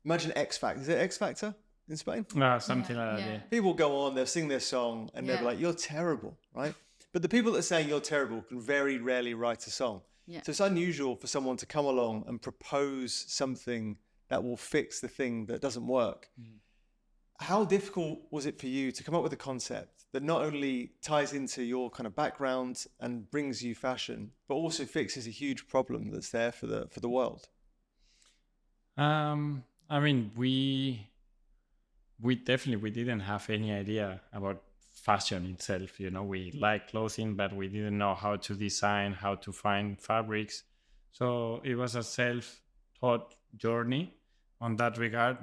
imagine X Factor. Is it X Factor in Spain? No, something like that, yeah. People go on, they'll sing their song, and they'll be like, you're terrible, right? But the people that are saying you're terrible can very rarely write a song. Yeah. So it's unusual for someone to come along and propose something that will fix the thing that doesn't work. How difficult was it for you to come up with a concept that not only ties into your kind of background and brings you fashion, but also fixes a huge problem that's there for the world? I mean, we didn't have any idea about fashion itself. You know, we like clothing, but we didn't know how to design, how to find fabrics. So it was a self-taught journey on that regard.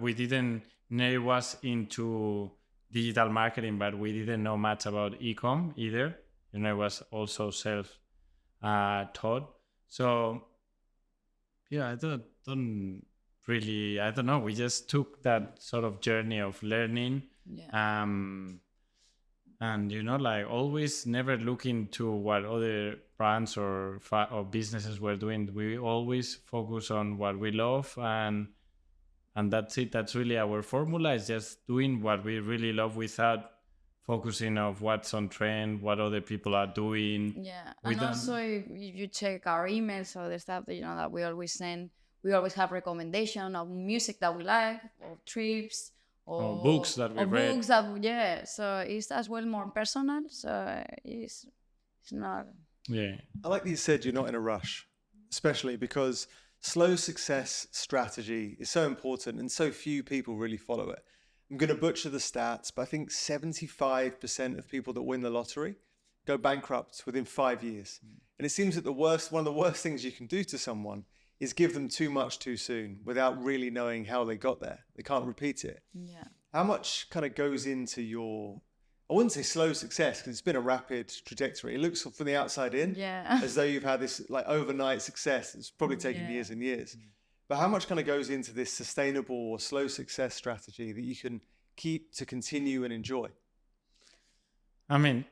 Neri was into digital marketing, but we didn't know much about e-com either. You know, it was also self-taught. So yeah, I don't know. We just took that sort of journey of learning. Yeah. And, you know, like always never looking to what other brands or businesses were doing. We always focus on what we love, and that's it. That's really our formula, is just doing what we really love without focusing on what's on trend, what other people are doing. Yeah. And also, if you check our emails or the stuff that, you know, that we always send, we always have recommendation of music that we like, or trips, or books that we read. Books so it's as well more personal. So it's not. Yeah. I like that you said you're not in a rush, especially because slow success strategy is so important and so few people really follow it. I'm going to butcher the stats, but I think 75% of people that win the lottery go bankrupt within 5 years. And it seems that one of the worst things you can do to someone is give them too much too soon without really knowing how they got there. They can't repeat it. Yeah. How much kind of goes into your, I wouldn't say slow success, because it's been a rapid trajectory. It looks from the outside in as though you've had this like overnight success. It's probably taken years and years. But how much kind of goes into this sustainable or slow success strategy that you can keep to continue and enjoy? I mean,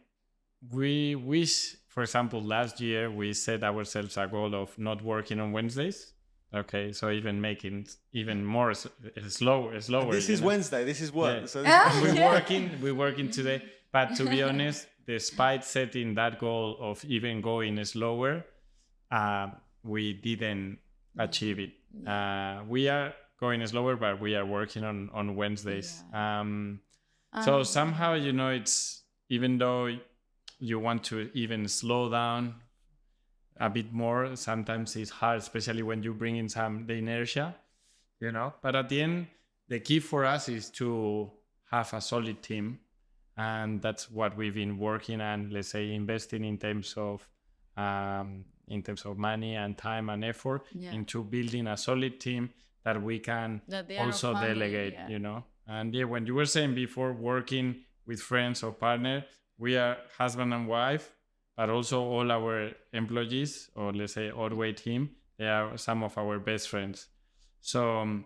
we wish, for example, last year we set ourselves a goal of not working on Wednesdays. Okay, so even making even more slower. And this is Wednesday. This is work. Yeah. So we're working today. But to be honest, despite setting that goal of even going slower, we didn't achieve it. We are going slower, but we are working on Wednesdays. So somehow, you know, it's, even though you want to even slow down a bit more, sometimes it's hard, especially when you bring in the inertia, you know. But at the end, the key for us is to have a solid team, and that's what we've been working and, let's say, investing in terms of money and time and effort into building a solid team that we can also delegate, you know. And when you were saying before, working with friends or partner, we are husband and wife, but also all our employees, or let's say Ottway team, they are some of our best friends. So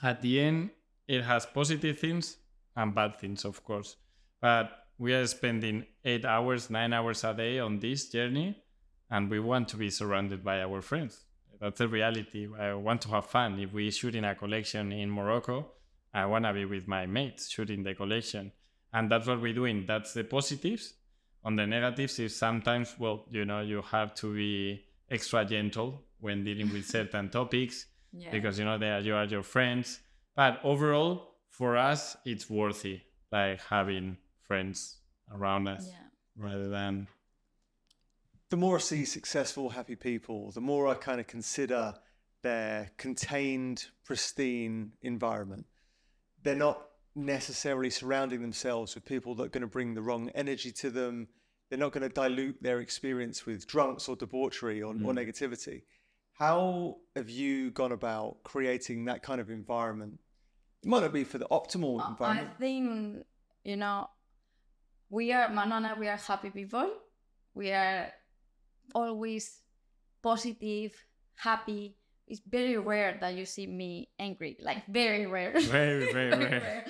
at the end, it has positive things and bad things, of course. But we are spending 8 hours, 9 hours a day on this journey, and we want to be surrounded by our friends. That's the reality. I want to have fun. If we shoot in a collection in Morocco, I want to be with my mates shooting the collection. And that's what we're doing. That's the positives. On the negatives is sometimes, well, you know, you have to be extra gentle when dealing with certain topics because, you know, you are your friends. But overall, for us, it's worthy, like having friends around us rather than... The more I see successful, happy people, the more I kind of consider their contained, pristine environment. They're not necessarily surrounding themselves with people that are going to bring the wrong energy to them. They're not going to dilute their experience with drunks or debauchery or negativity. How have you gone about creating that kind of environment? It might not be for the optimal I environment. think, Manu and I, we are happy people. We are always positive, happy. It's very rare that you see me angry, like very rare. Very, very Very rare. rare.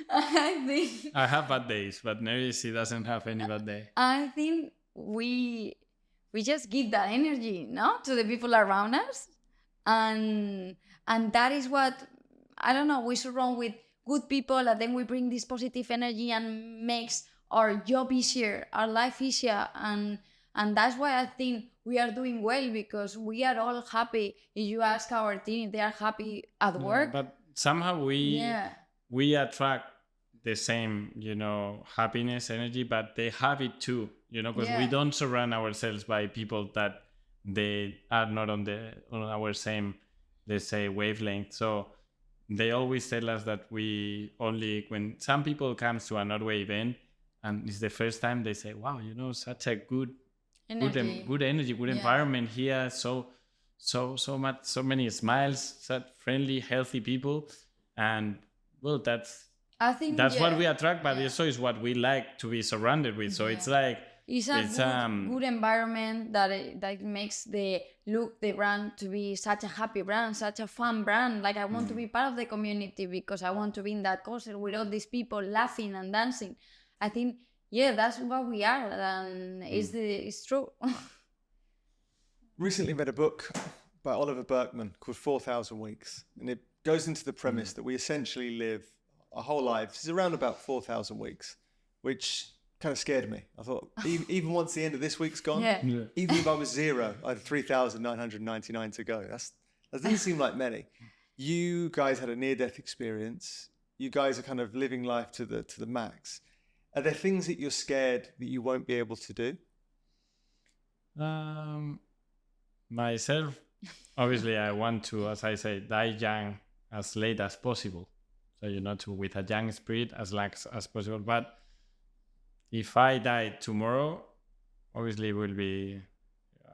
I think I have bad days, but Neri, she doesn't have any bad day. I think we just give that energy, no, to the people around us, and that is what, I don't know. We surround with good people, and then we bring this positive energy and makes our job easier, our life easier, and that's why I think we are doing well, because we are all happy. If you ask our team, they are happy at work. But somehow we attract the same, happiness, energy, but they have it too, because we don't surround ourselves by people that they are not on our same, let's say, wavelength. So they always tell us that when some people comes to an Ottway event and it's the first time, they say, wow, such a good energy, good environment here. So much, so many smiles, such friendly, healthy people. And well, I think that's what we attract, but also is what we like to be surrounded with. So it's like it's a good environment that makes the brand to be such a happy brand, such a fun brand. Like I want to be part of the community because I want to be in that concert with all these people laughing and dancing. I think that's what we are, and it's true. Recently read a book by Oliver Burkeman called 4,000 Weeks, and it goes into the premise that we essentially live our whole lives is around about 4,000 weeks, which kind of scared me. I thought, even once the end of this week's gone, even if I was zero, I had 3,999 to go. That doesn't seem like many. You guys had a near-death experience. You guys are kind of living life to the max. Are there things that you're scared that you won't be able to do? Myself, obviously, I want to, as I say, die young as late as possible. So, with a young spirit as long as possible. But if I die tomorrow, obviously I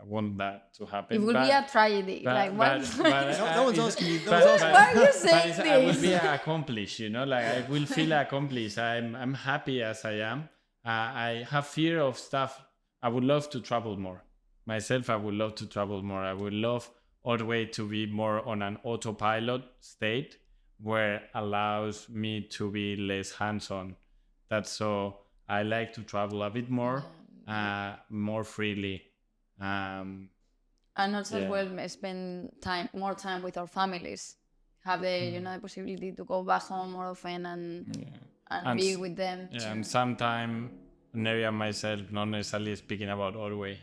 want that to happen. It will be a tragedy. No one's asking you. Why are you saying this? I will be accomplished, like I will feel accomplished. I'm happy as I am. I have fear of stuff. I would love to travel more. Myself, I would love to travel more. I would love Ottway to be more on an autopilot state, where allows me to be less hands-on. That's so I like to travel a bit more, more freely. And also as well spend more time with our families. Have the the possibility to go back home more often and be with them. Yeah, and sometimes Neri and myself not necessarily speaking about Ottway.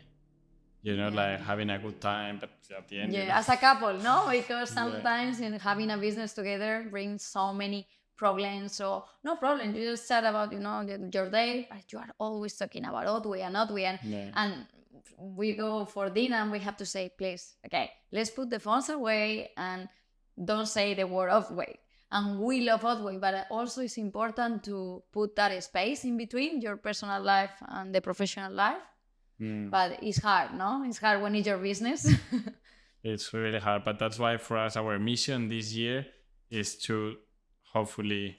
Like having a good time, but at the end. As a couple, no? Because sometimes in having a business together brings so many problems. So no problem. You just chat about, your day, but you are always talking about Ottway and we go for dinner and we have to say, please, okay, let's put the phones away and don't say the word Ottway. And we love Ottway, but also it's important to put that space in between your personal life and the professional life. But it's hard, no? It's hard when it's your business. It's really hard, but that's why for us, our mission this year is to hopefully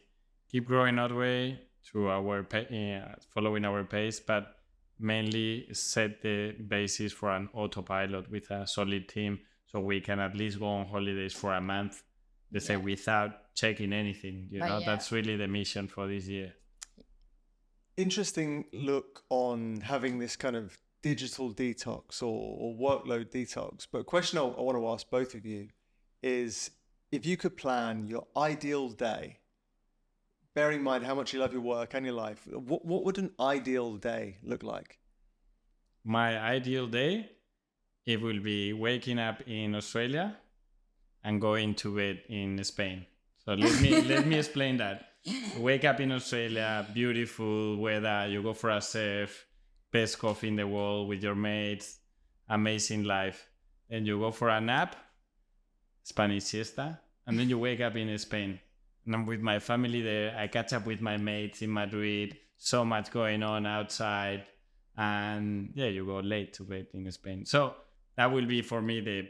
keep growing Ottway to our following our pace, but mainly set the basis for an autopilot with a solid team, so we can at least go on holidays for a month, let's say, without checking anything. That's really the mission for this year. Interesting look on having this kind of digital detox or workload detox. But a question I want to ask both of you is, if you could plan your ideal day, bearing in mind how much you love your work and your life, what would an ideal day look like? My ideal day, it will be waking up in Australia and going to bed in Spain. So let me explain that. Wake up in Australia, beautiful weather, you go for a surf, best coffee in the world with your mates, amazing life. Then you go for a nap, Spanish siesta, and then you wake up in Spain. And I'm with my family there. I catch up with my mates in Madrid. So much going on outside. And you go late to bed in Spain. So that will be for me the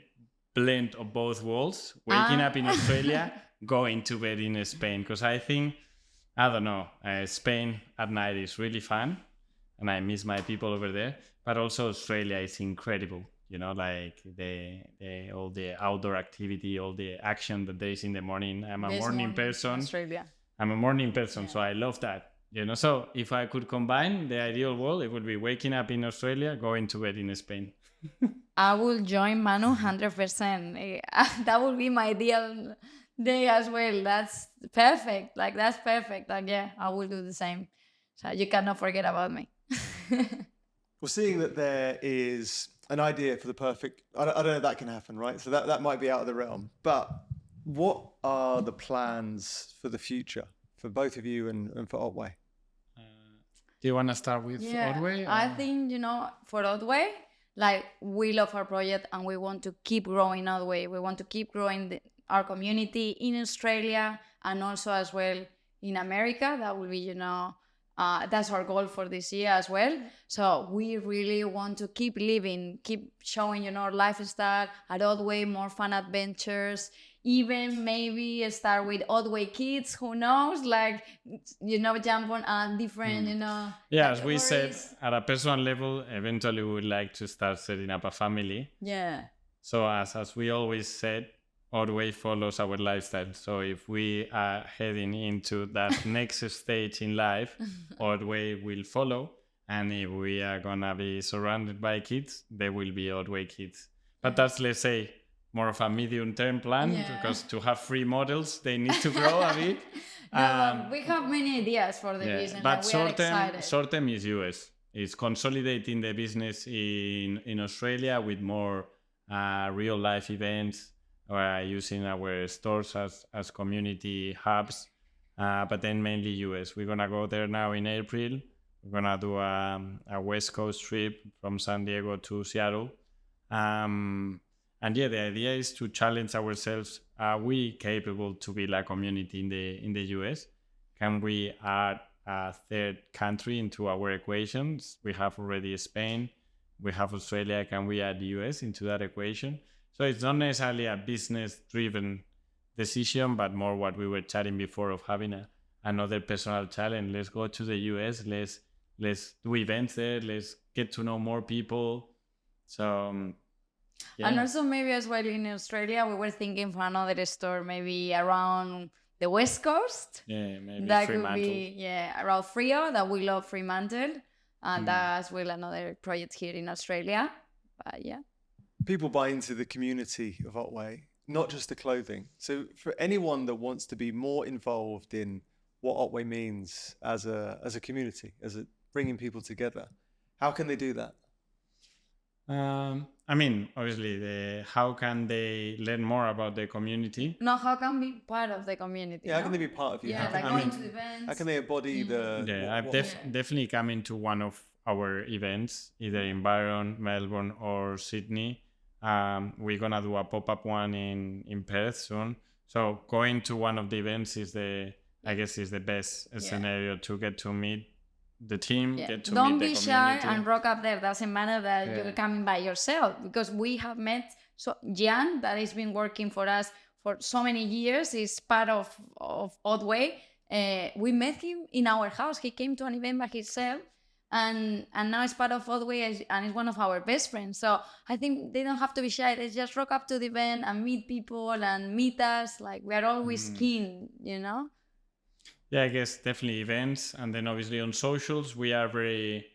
blend of both worlds, waking up in Australia, going to bed in Spain. Because I think, I don't know, Spain at night is really fun, and I miss my people over there. But also Australia is incredible. You know, like all the outdoor activity, all the action that there is in the morning. I'm a morning person. Australia. I'm a morning person, so I love that. You know, so if I could combine the ideal world, it would be waking up in Australia, going to bed in Spain. I will join Manu 100%. That would be my ideal day as well. That's perfect. Like, that's perfect. Like, yeah, I will do the same. So you cannot forget about me. Well, seeing that there is an idea for the perfect, I don't know if that can happen, right? So that might be out of the realm. But what are the plans for the future for both of you and for Ottway? Do you want to start with Ottway? I think, for Ottway, like, we love our project and we want to keep growing Ottway. We want to keep growing our community in Australia and also as well in America. That will be, that's our goal for this year as well. So we really want to keep living, keep showing, our lifestyle at Ottway, more fun adventures, even maybe start with Ottway Kids, who knows, like, jump on different, Yeah, as we categories. said, at a personal level, eventually we would like to start setting up a family. Yeah. So as we always said, Ottway follows our lifestyle. So if we are heading into that next stage in life, Ottway will follow. And if we are going to be surrounded by kids, there will be Ottway Kids. But that's, let's say, more of a medium-term plan, because to have free models, they need to grow a bit. But we have many ideas for the business. But like, we are excited. short term is US. It's consolidating the business in Australia with more real life events, or using our stores as community hubs. But then mainly US. We're gonna go there now in April. We're gonna do a West Coast trip from San Diego to Seattle. And yeah, the idea is to challenge ourselves. Are we capable to build a community in the US? Can we add a third country into our equations? We have already Spain. We have Australia. Can we add the US into that equation? So it's not necessarily a business-driven decision, but more what we were chatting before of having another personal challenge. Let's go to the US. Let's do events there. Let's get to know more people. So... yeah. And also maybe as well in Australia, we were thinking for another store maybe around the West Coast. Yeah, maybe that Fremantle. could be around Frio, that we love Fremantle, and that's well another project here in Australia. But yeah, People buy into the community of Ottway, not just the clothing. So for anyone that wants to be more involved in what Ottway means as a community, bringing people together, how can they do that? I mean, obviously, how can they learn more about the community? no, how can be part of the community? Yeah, how can they be part of you? Yeah, How like can- going to events. How can they embody the... Yeah, I've definitely come into one of our events, either in Byron, Melbourne, or Sydney. We're gonna do a pop-up one in Perth soon. So going to one of the events is the best scenario to get to meet the team, get to Don't meet the be shy community. and rock up there. Doesn't matter that you're coming by yourself, because we have met Jan, that has been working for us for so many years, is part of Ottway. We met him in our house. He came to an event by himself, and now it's part of Ottway and is one of our best friends. So I think they don't have to be shy. They just rock up to the event and meet people and meet us. Like, we are always keen, Yeah, I guess definitely events. And then obviously on socials, we are very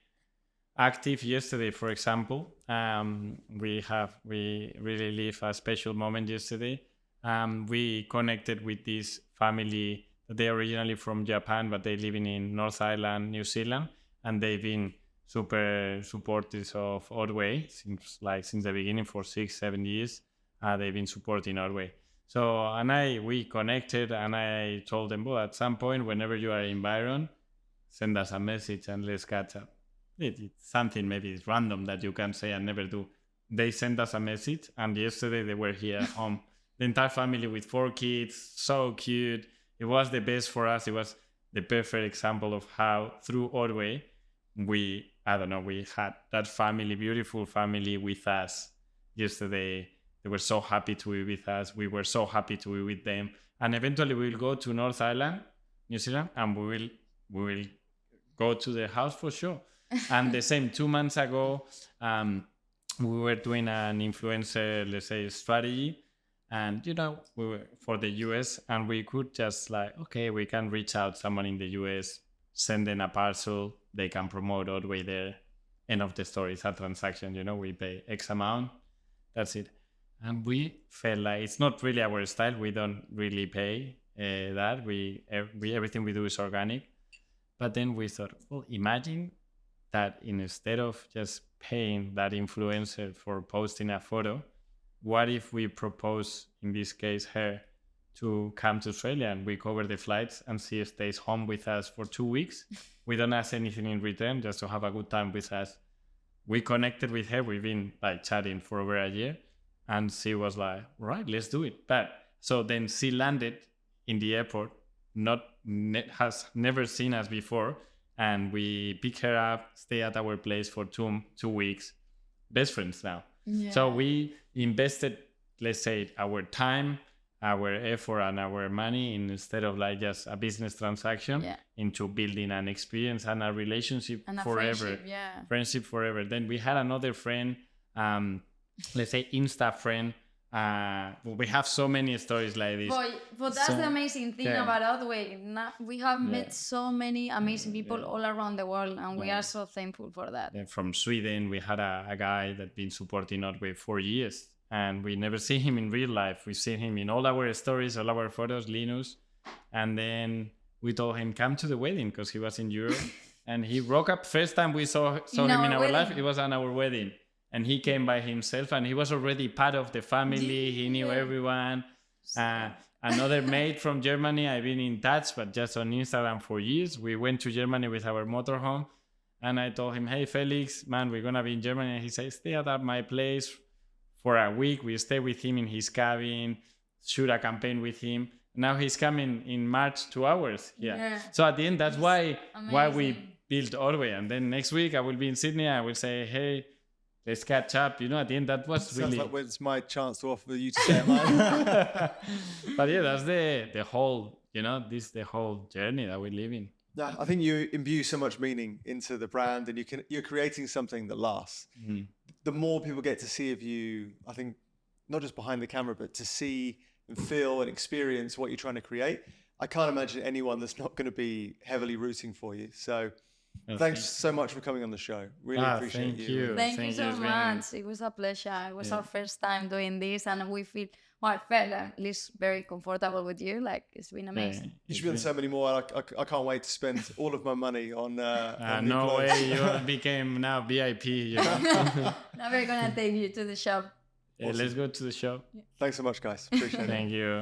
active. Yesterday, for example, we really lived a special moment yesterday. We connected with this family. They're originally from Japan, but they're living in North Island, New Zealand. And they've been super supporters of Ottway since the beginning for 6-7 years. They've been supporting Ottway. So, we connected, and I told them, well, at some point, whenever you are in Byron, send us a message and let's catch up. It's something maybe it's random that you can say and never do. They sent us a message, and yesterday they were here at home. The entire family with 4 kids, so cute. It was the best for us. It was the perfect example of how through Ottway, we had that family, beautiful family with us yesterday. They were so happy to be with us. We were so happy to be with them. And eventually we will go to North Island, New Zealand, and we will go to the house for sure. And the same 2 months ago, we were doing an influencer, let's say, strategy. And, you know, we were for the US, and we could just like, okay, we can reach out someone in the US, send them a parcel, they can promote Ottway there. End of the story. It's a transaction, you know, we pay X amount, that's it. And we felt like it's not really our style. We don't really pay that. We everything we do is organic. But then we thought, well, imagine that instead of just paying that influencer for posting a photo, what if we propose, in this case, her to come to Australia and we cover the flights and she stays home with us for 2 weeks? We don't ask anything in return, just to have a good time with us. We connected with her. We've been like chatting for over a year, and she was like, right, let's do it. But so then she landed in the airport, has never seen us before, and we pick her up, stay at our place for 2 weeks, best friends now. Yeah. So we invested, let's say, our time, our effort, and our money instead of like just a business transaction into building an experience and a relationship and forever. Friendship forever. Then we had another friend, let's say Insta friend. We have so many stories like this. But that's the amazing thing about Ottway. We have met so many amazing people all around the world, and we are so thankful for that. From Sweden, we had a guy that's been supporting Ottway for years, and we never see him in real life. We've seen him in all our stories, all our photos, Linus. And then we told him, come to the wedding, because he was in Europe. And he rocked up. First time we saw him in our life, it was on our wedding. And he came by himself, and he was already part of the family. He knew everyone. Another mate from Germany, I've been in touch, but just on Instagram for years. We went to Germany with our motorhome, and I told him, hey, Felix, man, we're going to be in Germany. And he said, stay at my place for a week. We stay with him in his cabin, shoot a campaign with him. Now he's coming in March to ours. Yeah. So at the end, that's why we built Ottway. And then next week I will be in Sydney. I will say, hey, let's catch up. You know, at the end, that was really... Sounds like it's my chance to offer you to say mine. But yeah, that's the whole, you know, the whole journey that we live in. Yeah, I think you imbue so much meaning into the brand, and you're creating something that lasts. Mm-hmm. The more people get to see of you, I think, not just behind the camera, but to see and feel and experience what you're trying to create, I can't imagine anyone that's not going to be heavily rooting for you. So thanks so much for coming on the show. Really appreciate you. Thank you so much. It was a pleasure. It was our first time doing this, and we feel, well, I felt at least very comfortable with you. Like, it's been amazing. You should be on so many more. I can't wait to spend all of my money on no way, you became now VIP. You know? Now we're going to take you to the shop. Awesome. Let's go to the shop. Thanks so much, guys. Appreciate it. Thank you.